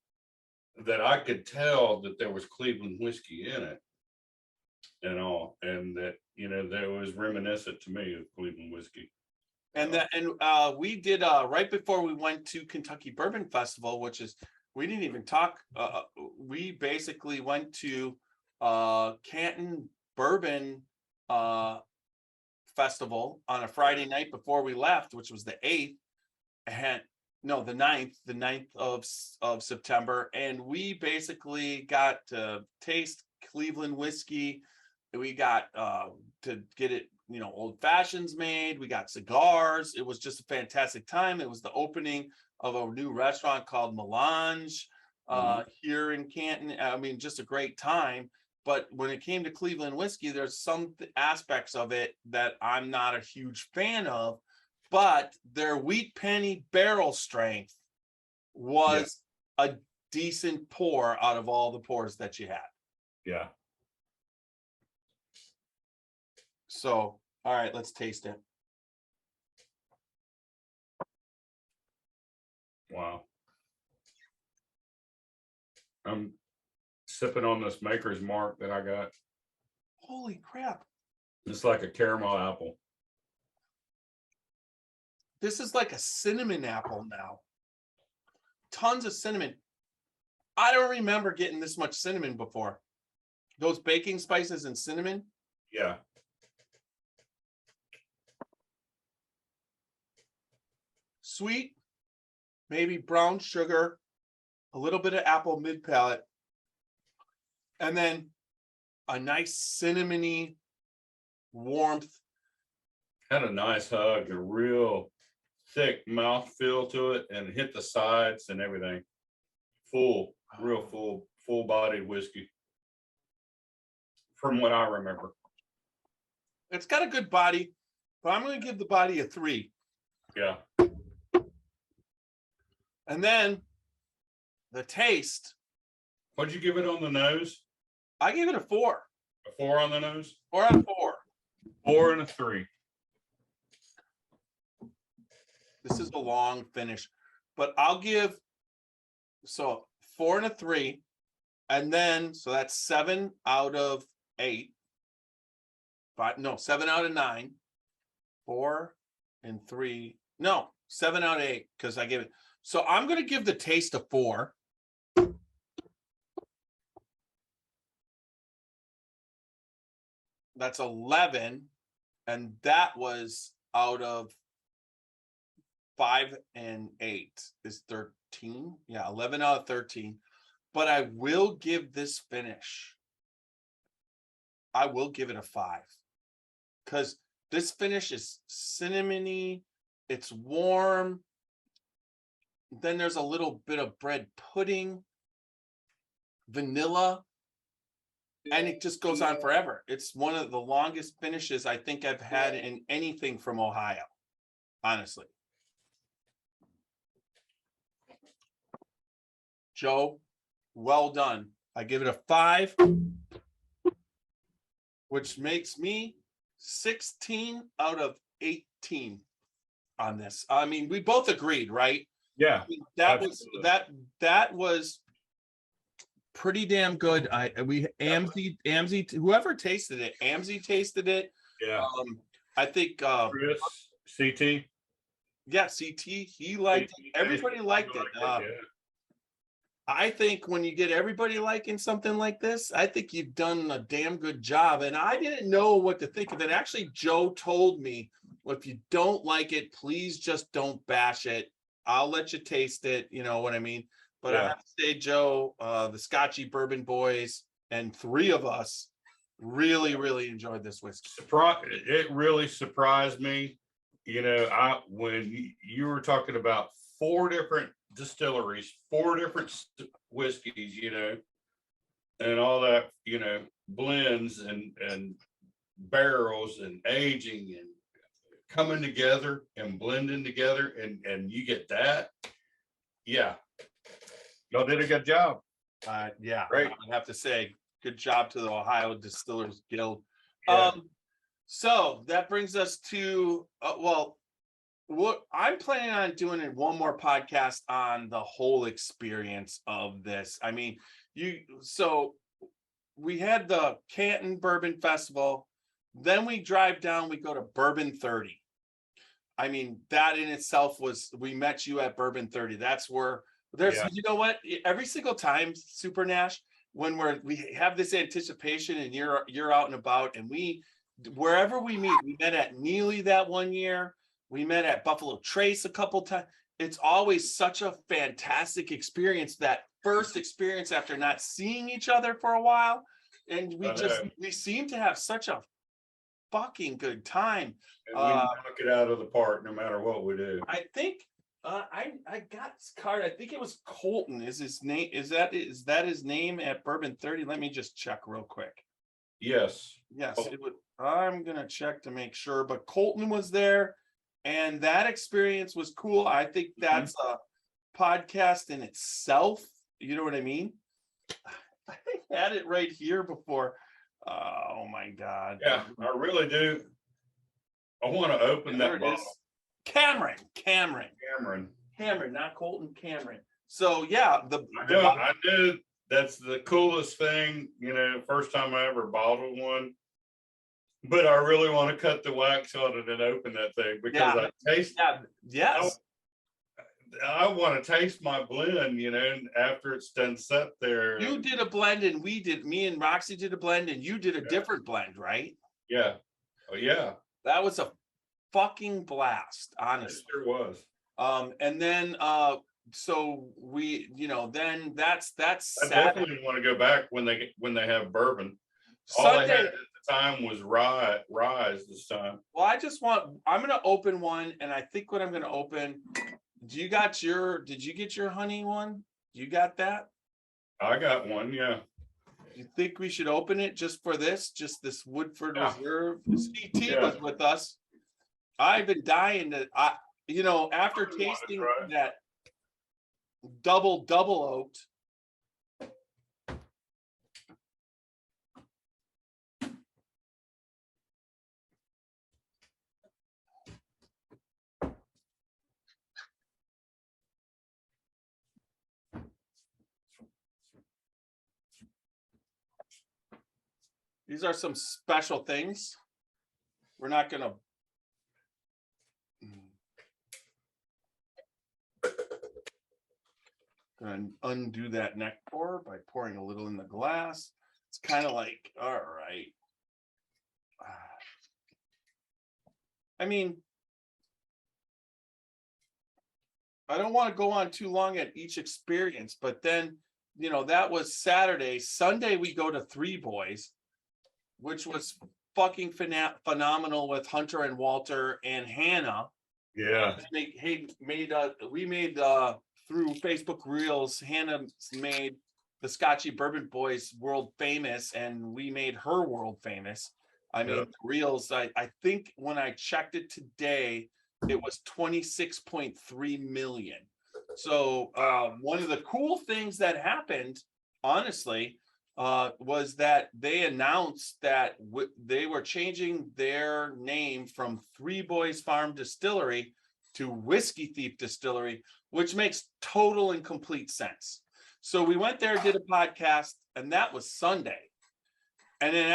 that I could tell that there was Cleveland whiskey in it, and all, and that that was reminiscent to me of Cleveland whiskey. and we did right before we went to Kentucky Bourbon Festival, which is we didn't even talk. We basically went to Canton Bourbon Festival on a Friday night before we left, which was the 8th, and no, the 9th of September, and we basically got to taste Cleveland whiskey. We got to get it, old fashions made. We got cigars. It was just a fantastic time. It was the opening of a new restaurant called Melange here in Canton. I mean, just a great time. But when it came to Cleveland whiskey, there's some aspects of it that I'm not a huge fan of, but their wheat penny barrel strength was a decent pour out of all the pours that you had. Yeah. So, all right, let's taste it. Wow. I'm sipping on this Maker's Mark that I got. Holy crap. It's like a caramel apple. This is like a cinnamon apple now. Tons of cinnamon. I don't remember getting this much cinnamon before. Those baking spices and cinnamon. Yeah. Sweet, maybe brown sugar, a little bit of apple mid palate, and then a nice cinnamony warmth. Had a nice hug, a real thick mouth feel to it, and hit the sides and everything. Real full bodied whiskey. From what I remember. It's got a good body, but I'm going to give the body a 3. Yeah. And then the taste. What'd you give it on the nose? I gave it a 4. A 4 on the nose? 4 out of 4. 4 and a 3. This is a long finish, but I'll give 4 and a 3, and then so that's 7 out of 8. But no, 7 out of 9. 4 and 3. No, 7 out of 8 because I gave it. So I'm going to give the taste a 4. That's 11, and that was out of 5 and 8 is 13. Yeah, 11 out of 13. But I will give this finish. I will give it a 5 because this finish is cinnamony. It's warm. Then there's a little bit of bread pudding, vanilla, and it just goes on forever. It's one of the longest finishes I think I've had in anything from Ohio, honestly. Joe, well done. I give it a 5, which makes me 16 out of 18 on this. I mean, we both agreed, right? Yeah. I mean, that was pretty damn good. Amzi, whoever tasted it, Amzi tasted it. Yeah. I think Chris, CT. Yeah, CT, he liked it. Everybody liked it. I think when you get everybody liking something like this, I think you've done a damn good job. And I didn't know what to think of it. Actually, Joe told me, well, if you don't like it, please just don't bash it. I'll let you taste it. You know what I mean? But I have to say, Joe, the Scotchy Bourbon Boys and 3 of us really, really enjoyed this whiskey. It really surprised me. When you were talking about 4 different distilleries, 4 different whiskeys, and all that, blends and barrels and aging and coming together and blending together, and you get that. Yeah. Y'all did a good job. Yeah, Great. I have to say, good job to the Ohio Distillers Guild. Yeah. So that brings us to what I'm planning on doing in one more podcast on the whole experience of this. I mean, so we had the Canton Bourbon Festival, then we drive down, we go to Bourbon 30. I mean, that in itself we met you at Bourbon 30. That's where you know what? Every single time, Super Nash, when we have this anticipation and you're out and about, and wherever we meet, we met at Neely that one year. We met at Buffalo Trace a couple times. It's always such a fantastic experience, that first experience after not seeing each other for a while. And we seem to have such a fucking good time. And we knock it out of the park no matter what we do. I think I got his card. I think it was Colton. Is his name? Is that his name at Bourbon 30? Let me just check real quick. Yes. Yes, it would. I'm gonna check to make sure, but Colton was there, and that experience was cool. I think that's a podcast in itself. You know what I mean? I had it right here before. Oh my God. Yeah, I really do. I want to open that bottle. Cameron, not Colton, Cameron. So yeah, I knew that's the coolest thing, first time I ever bottled one. But I really want to cut the wax on it and open that thing, because I taste. Yes. I want to taste my blend, after it's done set there. You did a blend, and me and Roxy did a blend, and you did a different blend, right? Yeah. Oh yeah. That was a fucking blast, honestly. It sure was. And then so we, then that's I definitely want to go back when they have bourbon. Sunday, all I had at the time was rise this time. Well, I'm gonna open one, and I think what I'm gonna open. Did you get your honey one? You got that? I got one, yeah. You think we should open it just this Woodford Reserve? CT was with us. I've been dying to, after tasting that double oaked. These are some special things. We're not going to. Going to undo that neck pour by pouring a little in the glass. It's kind of like, all right. I mean, I don't want to go on too long at each experience, but then, that was Saturday. Sunday, we go to Three Boys, which was fucking phenomenal with Hunter and Walter and Hannah. Yeah. We made through Facebook Reels, Hannah made the Scotchy Bourbon Boys world famous, and we made her world famous. I mean, Reels, I think when I checked it today, it was 26.3 million. So one of the cool things that happened, honestly, was that they announced that they were changing their name from Three Boys Farm Distillery to Whiskey Thief Distillery, which makes total and complete sense. So we went there, did a podcast, and that was Sunday. And then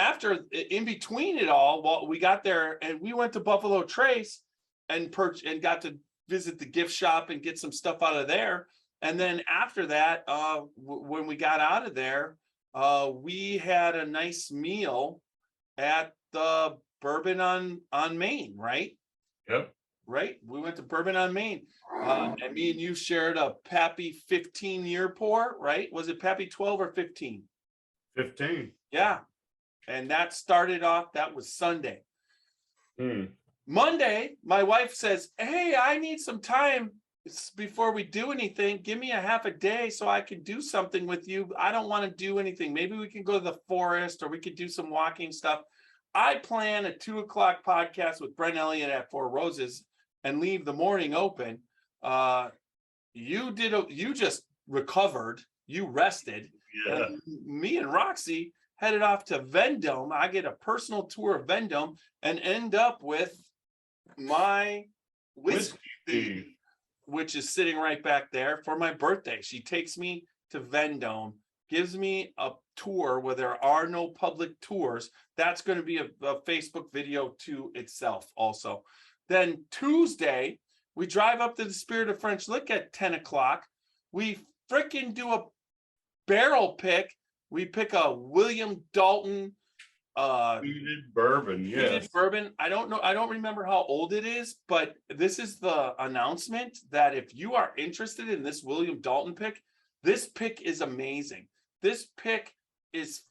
in between it all, we got there and we went to Buffalo Trace and got to visit the gift shop and get some stuff out of there. And then after that, when we got out of there, we had a nice meal at the Bourbon on Main, right? Yep. Right. We went to Bourbon on Main. And me and you shared a Pappy 15-year pour, right? Was it Pappy 12 or 15? 15. Yeah. And that started off, that was Sunday. Monday, my wife says, hey, I need some time before we do anything. Give me a half a day so I can do something with you. I don't want to do anything. Maybe we can go to the forest or we could do some walking stuff. I plan a 2:00 podcast with Brent Elliott at Four Roses and leave the morning open. You just recovered. You rested. Yeah. And me and Roxy headed off to Vendome. I get a personal tour of Vendome and end up with my whiskey thief, which is sitting right back there for my birthday. She takes me to Vendome, gives me a tour where there are no public tours. That's going to be a Facebook video to itself also. Then Tuesday, we drive up to the Spirit of French Lick at 10 o'clock. We freaking do a barrel pick. We pick a William Dalton Weeded bourbon, yes. bourbon. I don't know. I don't remember how old it is, but this is the announcement that if you are interested in this William Dalton pick, this pick is amazing. This pick is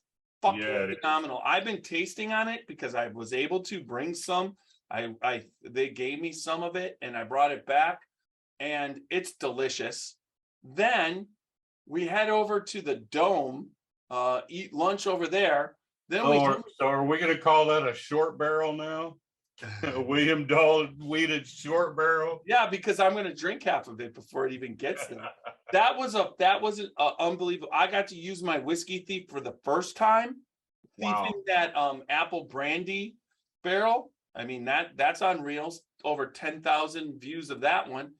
fucking phenomenal. I've been tasting on it because I was able to bring some. They gave me some of it and I brought it back and it's delicious. Then we head over to the Dome, eat lunch over there. Then so are we going to call that a short barrel now? William Dalton weeded short barrel. Yeah, because I'm going to drink half of it before it even gets there. that was unbelievable. I got to use my whiskey thief for the first time. Wow. Thieving that apple brandy barrel. I mean that's unreal. Over 10,000 views of that one.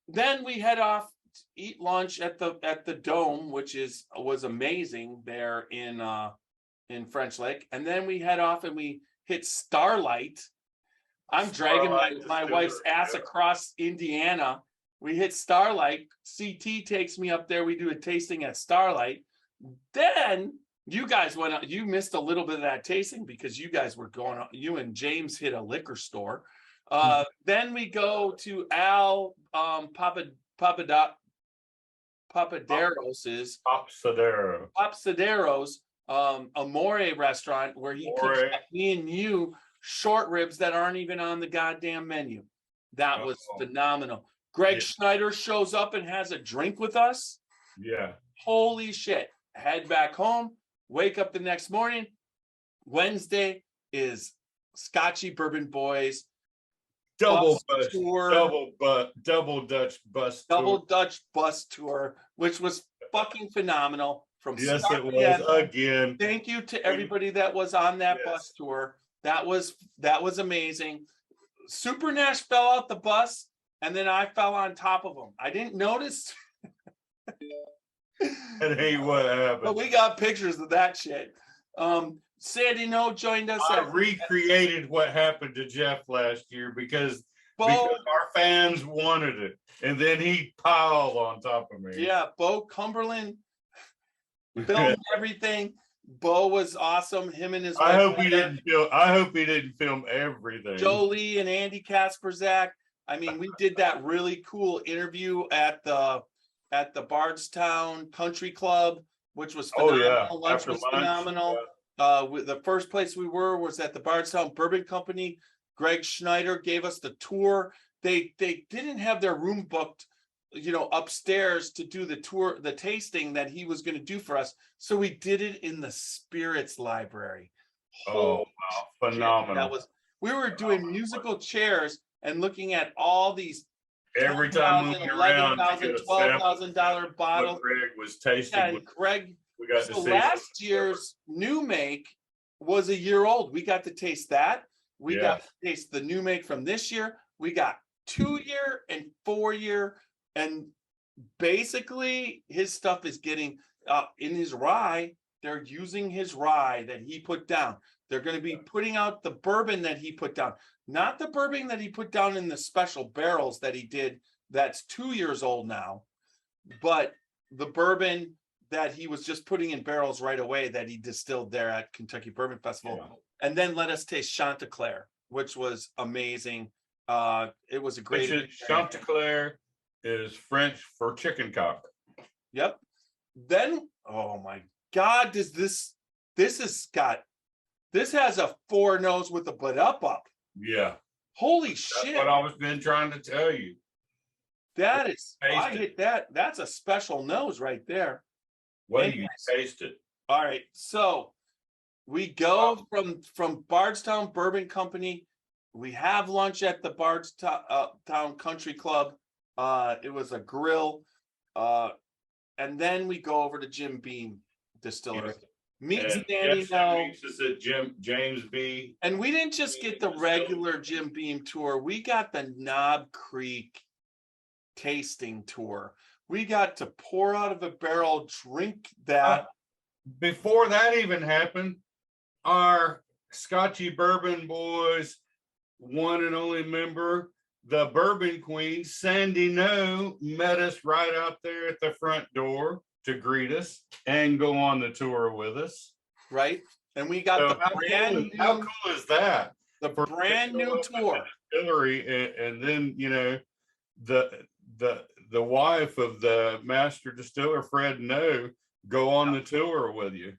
Then we head off to eat lunch at the Dome, which was amazing there in French Lick, and then we head off and we hit Starlight. I'm dragging my wife's ass across Indiana. We hit Starlight. CT takes me up there. We do a tasting at Starlight. Then you guys went out. You missed a little bit of that tasting because you guys were going on. You and James hit a liquor store. Then we go to Al Papaderos's Amore restaurant where he cooks me and you short ribs that aren't even on the goddamn menu. That was phenomenal. Greg Schneider shows up and has a drink with us. Yeah. Holy shit. Head back home, wake up the next morning. Wednesday is Scotchy Bourbon Boys Double Dutch bus tour, which was fucking phenomenal. Yes, it was again. Thank you to everybody that was on that bus tour. That was amazing. Super Nash fell out the bus, and then I fell on top of him. I didn't notice. That ain't what happened. But we got pictures of that shit. Sandy No joined us. I recreated what happened to Jeff last year because our fans wanted it, and then he piled on top of me. Yeah, Bo Cumberland filmed everything. Bo was awesome. Him and his wife. I hope he didn't film everything. Jolie and Andy Kasperzak. I mean, we did that really cool interview at the Bardstown Country Club, which was phenomenal. Lunch was phenomenal. The first place we were was at the Bardstown Bourbon Company. Greg Schneider gave us the tour. They didn't have their room booked, upstairs to do the tour, the tasting that he was going to do for us. So we did it in the Spirits Library. Oh, wow. Phenomenal. We were doing musical chairs and looking at all these every time moving around, $12,000 bottles. Greg was tasting. Yeah, Greg. We got to see last year's new make was a year old. We got to taste that. We got to taste the new make from this year. We got 2-year and 4-year, and basically his stuff is getting in his rye. They're using his rye that he put down. They're going to be putting out the bourbon that he put down, not the bourbon that he put down in the special barrels that he did. That's 2 years old now, but the bourbon that he was just putting in barrels right away that he distilled there at Kentucky Bourbon Festival. Yeah. And then let us taste Chanticleer, which was amazing. It was a great. Chanticleer is French for chicken cock. Yep. Then, oh my God, this has a 4 nose with a butt up. Yeah. Holy That's shit. what I was been trying to tell you. That is, I hit that. That's a special nose right there. When you taste it. All right. So we go from Bardstown Bourbon Company. We have lunch at the Bardstown Country Club. It was a grill. And then we go over to Jim Beam Distillery. Meet And Sandy Jeff now. meets us at James B. And we didn't just get the regular Jim Beam tour. We got the Knob Creek tasting tour. We got to pour out of a barrel, drink that. Before that even happened, our Scotchy Bourbon Boys, one and only member, the Bourbon Queen, Sandy No, met us right out there at the front door to greet us and go on the tour with us. Right. And we got the brand new, how cool is that? the brand new tour. Distillery, and then, you know, the wife of the master distiller, Fred No, go on the tour with you.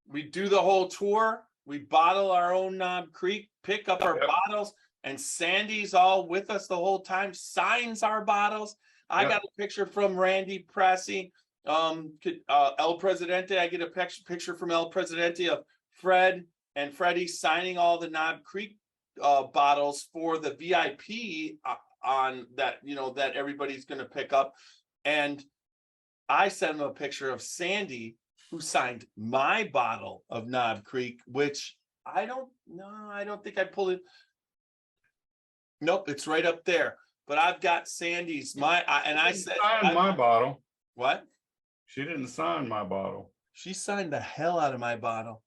We do the whole tour. We bottle our own Knob Creek, pick up our bottles, and Sandy's all with us the whole time, signs our bottles. I got a picture from Randy Pressey, El Presidente. I get a picture from El Presidente of Fred and Freddie signing all the Knob Creek bottles for the VIP on that, you know, that everybody's going to pick up. And I sent him a picture of Sandy, who signed my bottle of Knob Creek, which I don't think I pulled it. Nope, it's right up there. But I've got Sandy's, I said, signed my bottle. What? She didn't sign my bottle. She signed the hell out of my bottle.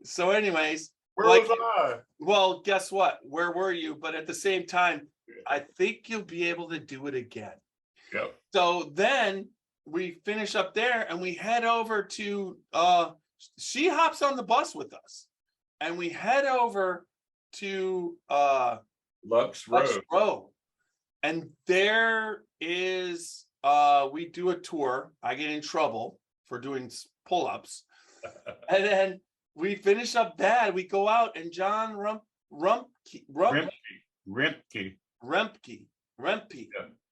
So anyways, where was I? Well, guess what? Where were you? But at the same time, I think you'll be able to do it again. Yep. So then we finish up there and we head over to, she hops on the bus with us and we head over to Lux Road. And there is, we do a tour. I get in trouble for doing pull-ups. And then we finish up that. We go out and John Rempe,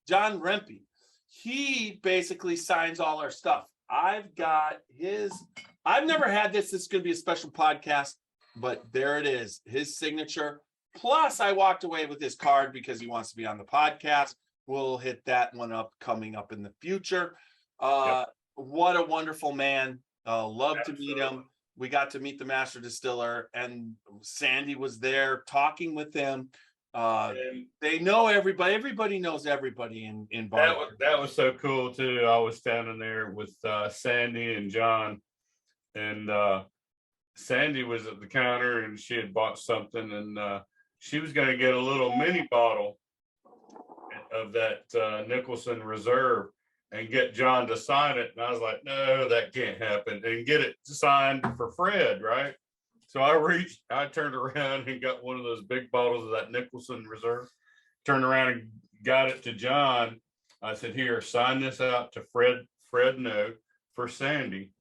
John Rempe, he basically signs all our stuff. I've never had this. This is going to be a special podcast, but there it is, his signature. Plus, I walked away with his card because he wants to be on the podcast. We'll hit that one up coming up in the future. What a wonderful man. Love to meet him. We got to meet the master distiller, and Sandy was there talking with him. They know everybody. Everybody knows everybody in Bar. That was so cool too. I was standing there with Sandy and John, and Sandy was at the counter, and she had bought something, and she was going to get a little mini bottle of that Nicholson Reserve and get John to sign it. And I was like, no, that can't happen. And get it signed for Fred, right? So I turned around and got one of those big bottles of that Nicholson Reserve, turned around and got it to John. I said, here, sign this out to Fred No for Sandy.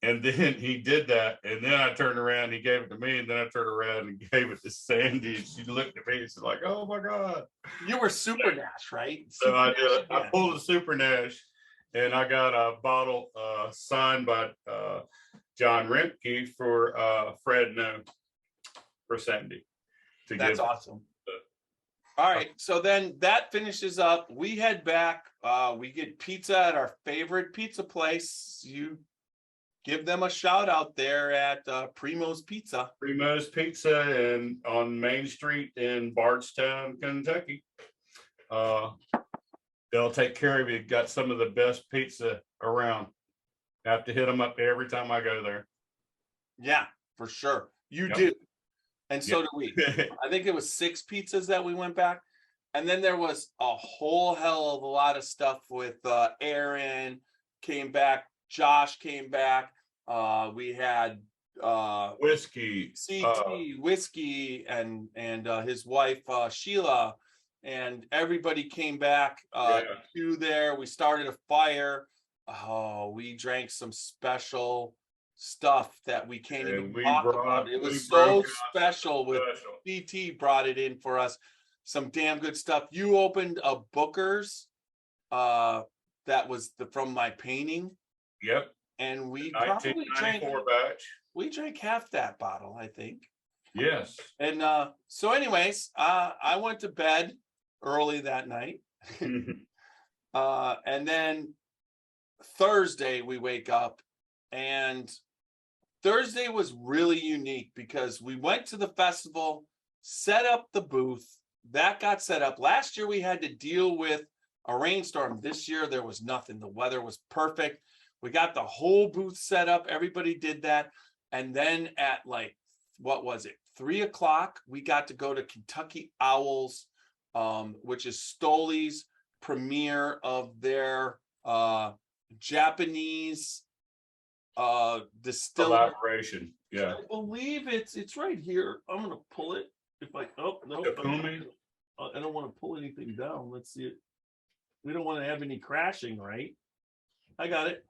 And then he did that. And then I turned around, he gave it to me. And then I turned around and gave it to Sandy. And she looked at me and she's like, oh my God. You were Super Nash, right? So I did. I pulled a Super Nash and I got a bottle signed by John Remke for Fred No for Sandy. That's awesome. All right. So then that finishes up. We head back. We get pizza at our favorite pizza place. You give them a shout out there at Primo's Pizza. Primo's Pizza and on Main Street in Bardstown, Kentucky. They'll take care of you. Got some of the best pizza around. I have to hit them up every time I go there. Yeah, for sure. You do. And so do we. I think it was 6 pizzas that we went back. And then there was a whole hell of a lot of stuff with Aaron came back. Josh came back. We had whiskey, whiskey, and his wife Sheila, and everybody came back to there. We started a fire. Oh, we drank some special stuff that we can't even talk about. It was so special. With BT brought it in for us. Some damn good stuff. You opened a Booker's that was from my painting. Yep. And we probably drank batch. We drank half that bottle, I think. Yes. And so anyways, I went to bed early that night. And then Thursday we wake up and Thursday was really unique because we went to the festival, set up the booth. That got set up. Last year we had to deal with a rainstorm. This year there was nothing. The weather was perfect. We got the whole booth set up. Everybody did that. And then at like, what was it? 3:00, we got to go to Kentucky Owls, which is Stoli's premiere of their Japanese distiller Collaboration. Yeah. I believe it's right here. I'm gonna pull it. If I no, I don't want to pull anything down. Let's see it. We don't want to have any crashing, right? I got it.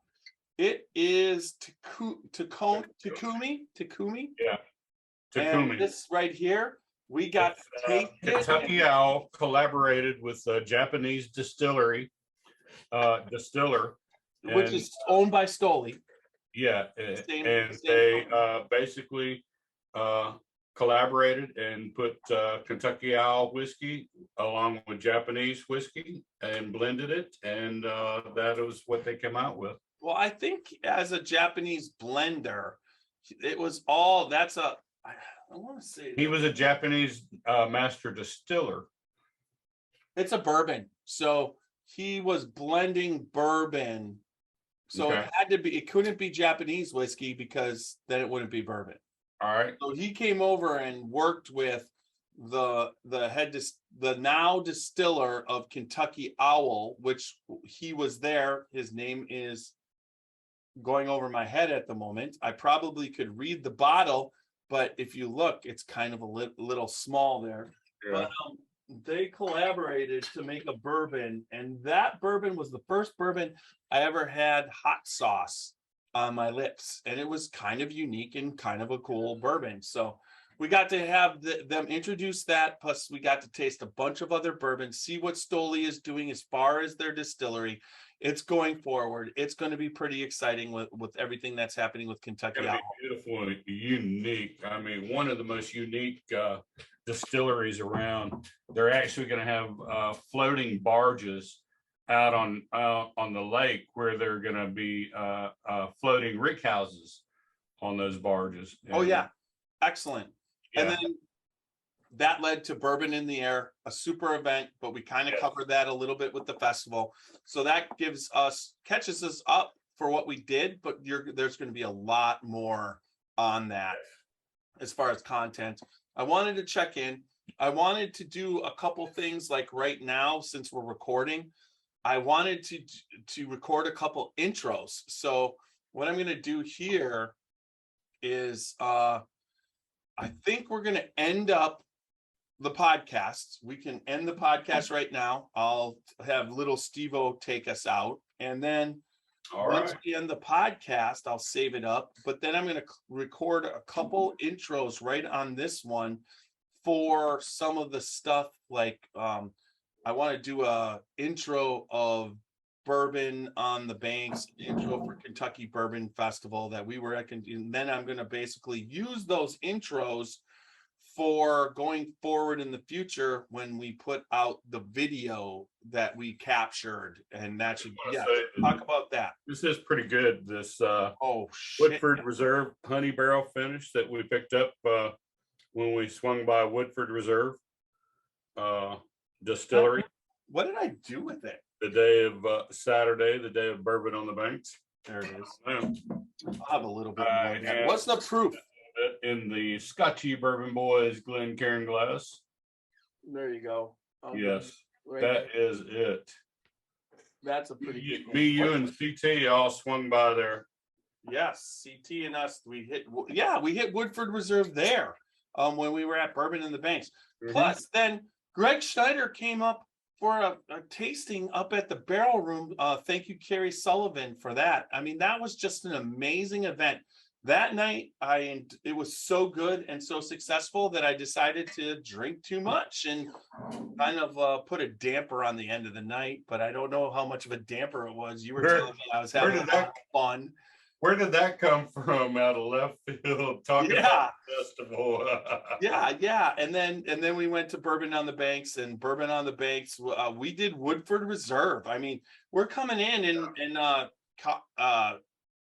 It is Takumi. Yeah. And this right here, we got Kentucky Owl collaborated with a Japanese distiller, which is owned by Stoli. Yeah, Same they basically collaborated and put Kentucky Owl whiskey along with Japanese whiskey and blended it, and that was what they came out with. Well, I think as a Japanese blender, it was all. I want to say he was a Japanese master distiller. It's a bourbon, so he was blending bourbon. So Okay. it had to be. It couldn't be Japanese whiskey because then it wouldn't be bourbon. All right. So he came over and worked with the now distiller of Kentucky Owl, which he was there. His name is going over my head at the moment. I probably could read the bottle, but if you look, it's kind of a little small there. Yeah. But they collaborated to make a bourbon, and that bourbon was the first bourbon I ever had hot sauce on my lips, and it was kind of unique and kind of a cool bourbon. So we got to have them introduce that, plus we got to taste a bunch of other bourbons, see what Stoli is doing as far as their distillery. It's going forward. It's going to be pretty exciting with everything that's happening with Kentucky Owl. Beautiful and unique. I mean, one of the most unique distilleries around. They're actually going to have floating barges out on the lake where they're going to be floating rick houses on those barges. Oh yeah, excellent. Yeah. And then that led to Bourbon in the Air, a super event, but we kind of covered that a little bit with the festival. So that catches us up for what we did, but there's going to be a lot more on that as far as content. I wanted to check in. I wanted to do a couple things like right now, since we're recording, I wanted to record a couple intros. So what I'm going to do here is I think we're going to end up the podcast. We can end the podcast right now. I'll have little Steve-O take us out. And then once we end the podcast, I'll save it up. But then I'm going to record a couple intros right on this one for some of the stuff like I want to do a intro of Bourbon on the Banks, intro for Kentucky Bourbon Festival that we were at, and then I'm going to basically use those intros for going forward in the future when we put out the video that we captured, and that should talk about that. This is pretty good. This shit. Woodford Reserve honey barrel finish that we picked up when we swung by Woodford Reserve distillery. What did I do with it? The day of Saturday, the day of Bourbon on the Banks. There it is. Yeah. I'll have a little bit more. What's the proof? In the Scotchy Bourbon Boys Glencairn glass. There you go. Yes, that is it. That's a pretty good one. Me, you, and CT all swung by there. Yes, CT and us, we hit Woodford Reserve there when we were at Bourbon in the Banks. Mm-hmm. Plus, then Greg Schneider came up for a tasting up at the Barrel Room. Thank you, Carrie Sullivan, for that. I mean, that was just an amazing event. That night, it was so good and so successful that I decided to drink too much and kind of put a damper on the end of the night. But I don't know how much of a damper it was. You were telling me I was having a lot of fun. Where did that come from out of left field? Talking about the festival. yeah. And then we went to Bourbon on the Banks, and Bourbon on the Banks. We did Woodford Reserve. I mean, we're coming in and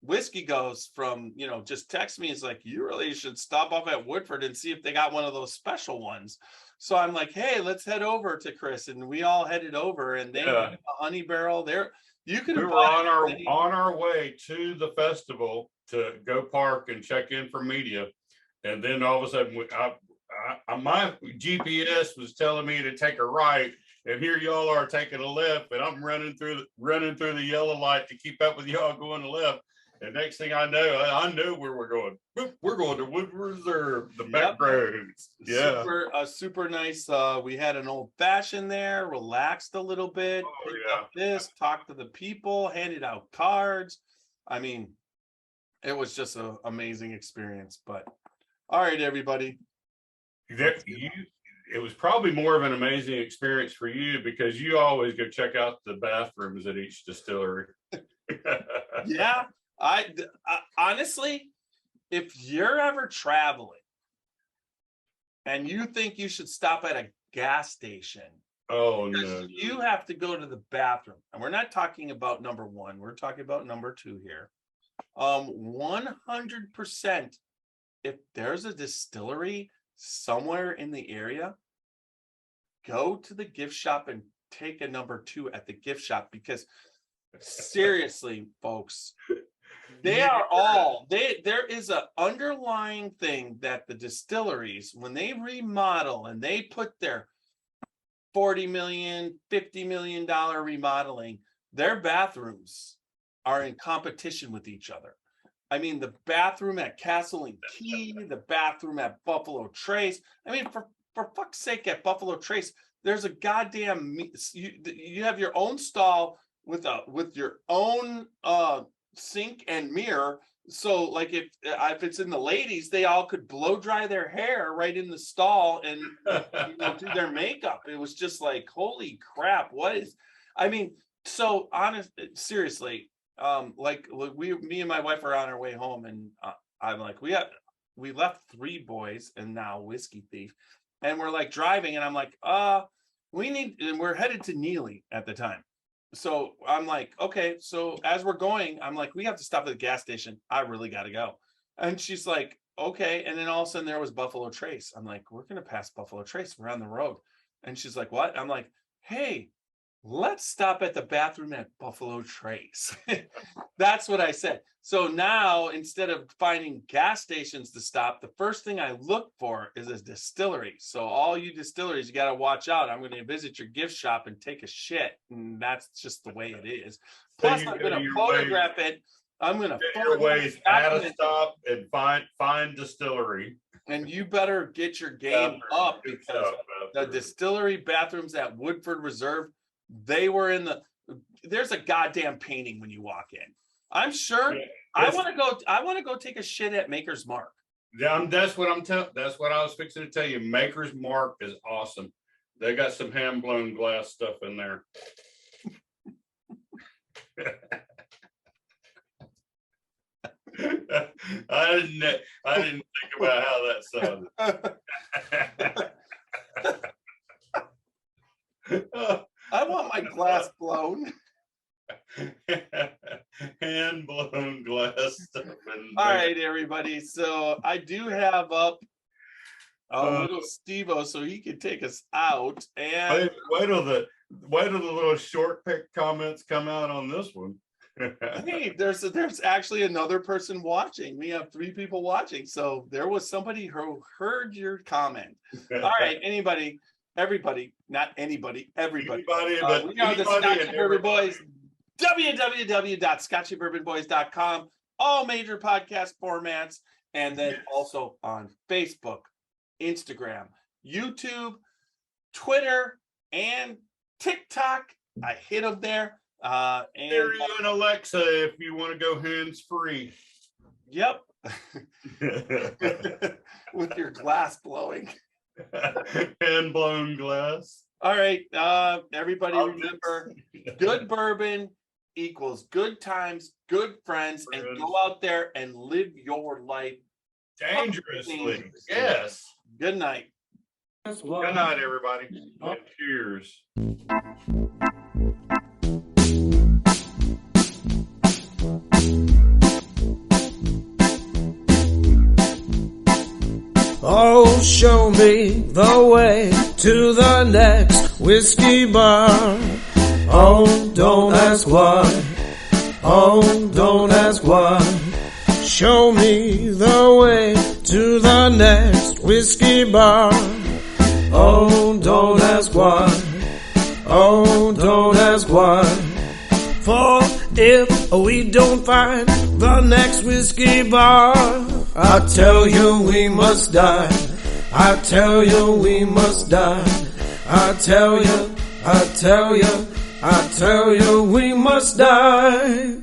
Whiskey goes from, just text me. It's like, you really should stop off at Woodford and see if they got one of those special ones. So I'm like, hey, let's head over to Chris. And we all headed over, and they had a honey barrel there. You could. We were on our way to the festival to go park and check in for media. And then all of a sudden, my GPS was telling me to take a right. And here y'all are taking a left, and I'm running through the yellow light to keep up with y'all going to left. And next thing I know where we're going. We're going to Woodford Reserve, the back roads. Yeah. Super nice. We had an old fashioned there, relaxed a little bit, talked to the people, handed out cards. I mean, it was just an amazing experience. But all right, everybody. It was probably more of an amazing experience for you because you always go check out the bathrooms at each distillery. Yeah. I honestly, if you're ever traveling and you think you should stop at a gas station, you have to go to the bathroom. And we're not talking about number one, we're talking about number two here. 100%, if there's a distillery somewhere in the area, go to the gift shop and take a number two at the gift shop, because seriously, folks, there is an underlying thing that the distilleries, when they remodel and they put their $40 million, $50 million remodeling, their bathrooms are in competition with each other. I mean, the bathroom at Castle and Key, the bathroom at Buffalo Trace. I mean, for fuck's sake, at Buffalo Trace, there's a goddamn, you have your own stall with your own sink and mirror. So like if it's in the ladies, they all could blow dry their hair right in the stall and do their makeup. It was just like, holy crap, so honest, seriously, me and my wife are on our way home, and I'm like, we left Three Boys and now Whiskey Thief, and we're like driving, and I'm like, and we're headed to Neely at the time. So I'm like, okay, so as we're going, I'm like, we have to stop at the gas station. I really got to go. And she's like, okay. And then all of a sudden there was Buffalo Trace. I'm like, we're going to pass Buffalo Trace. We're on the road. And she's like, what? I'm like, hey, let's stop at the bathroom at Buffalo Trace. That's what I said. So now, instead of finding gas stations to stop, the first thing I look for is a distillery. So all you distilleries, you got to watch out. I'm going to visit your gift shop and take a shit. And that's just the way it is. Plus, I'm going to photograph it. I'm going to photograph at a stop and find distillery. And you better get your game up, because the distillery bathrooms at Woodford Reserve, they were there's a goddamn painting when you walk in. I'm sure. I want to go take a shit at Maker's Mark. Yeah, that's what I was fixing to tell you. Maker's Mark is awesome. They got some hand blown glass stuff in there. I didn't think about how that sounded. I want my glass blown. Hand blown glass stuff. All right, everybody. So I do have up little Steve-O so he can take us out. And wait till the little short pick comments come out on this one. Hey, there's actually another person watching. We have 3 people watching. So there was somebody who heard your comment. All right, everybody, not anybody, everybody. We are the Scotchy Bourbon Boys. www.scotchybourbonboys.com. All major podcast formats, and then also on Facebook, Instagram, YouTube, Twitter, and TikTok. I hit them there. Siri and Alexa, if you want to go hands free. Yep. With your glass blowing. Hand blown glass. All right, everybody, remember, good bourbon equals good times, good friends, and go out there and live your life dangerously. Yes. Good night. Good night, everybody. And cheers. Oh, show me the way to the next whiskey bar. Oh, don't ask why. Oh, don't ask why. Show me the way to the next whiskey bar. Oh, don't ask why. Oh, don't ask why. For if we don't find the next whiskey bar, I tell you we must die. I tell you we must die. I tell you, I tell you, I tell you we must die.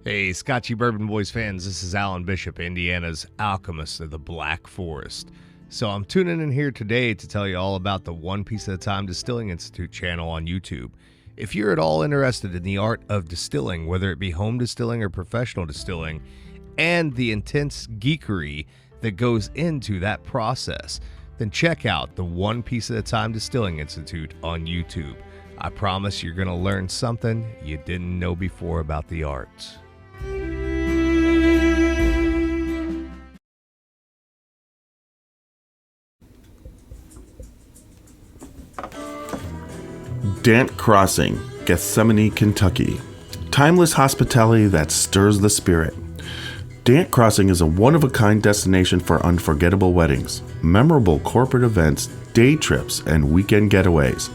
Hey, Scotchy Bourbon Boys fans, this is Alan Bishop, Indiana's alchemist of the Black Forest. So I'm tuning in here today to tell you all about the One Piece at a Time Distilling Institute channel on YouTube. If you're at all interested in the art of distilling, whether it be home distilling or professional distilling, and the intense geekery that goes into that process, then check out the One Piece at a Time Distilling Institute on YouTube. I promise you're going to learn something you didn't know before about the arts. Dant Crossing, Gethsemane, Kentucky. Timeless hospitality that stirs the spirit. Dant Crossing is a one-of-a-kind destination for unforgettable weddings, memorable corporate events, day trips, and weekend getaways.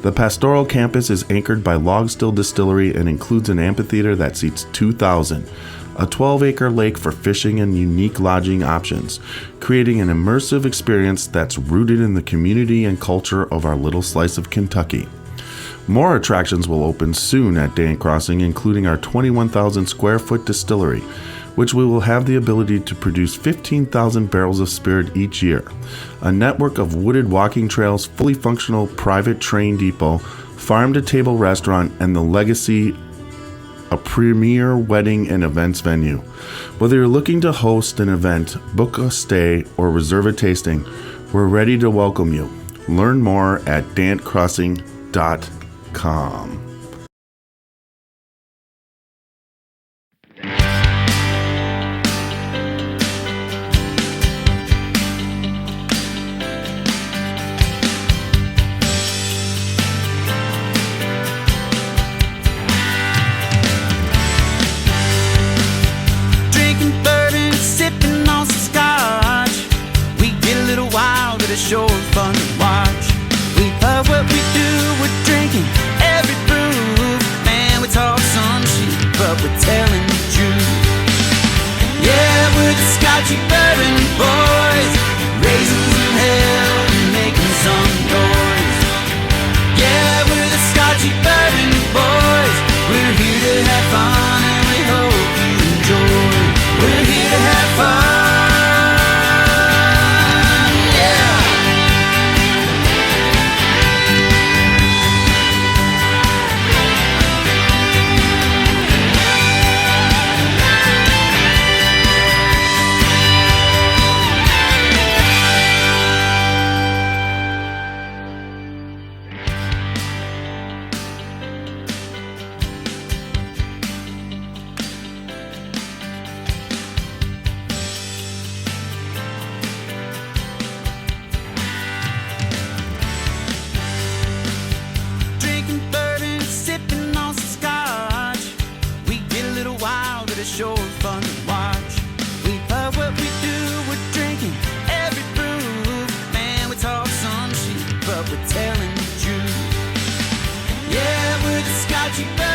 The pastoral campus is anchored by Log Still Distillery and includes an amphitheater that seats 2,000, a 12-acre lake for fishing and unique lodging options, creating an immersive experience that's rooted in the community and culture of our little slice of Kentucky. More attractions will open soon at Dant Crossing, including our 21,000 square foot distillery, which we will have the ability to produce 15,000 barrels of spirit each year, a network of wooded walking trails, fully functional private train depot, farm-to-table restaurant, and the Legacy, a premier wedding and events venue. Whether you're looking to host an event, book a stay, or reserve a tasting, we're ready to welcome you. Learn more at dantcrossing.com. Drinking bourbon, sipping on some scotch. We get a little wild, but it's sure fun to watch. We love what we do, we're drinking every brew. Man, we talk some shit, but we're telling the truth. Yeah, we're the Scotchy Bourbon Boys, raising some hell and making some noise. Yeah, we're the Scotchy Bourbon Boys. We're here to have fun and we hope you enjoy. We're here to have fun, yeah. Drinking bourbon, sipping on some scotch. We get a little wild, but it's sure fun to watch. We love what we do, we're drinking every brew. Man, we talk some shit, but we're telling the truth. Yeah, we're the Scotchy Bourbon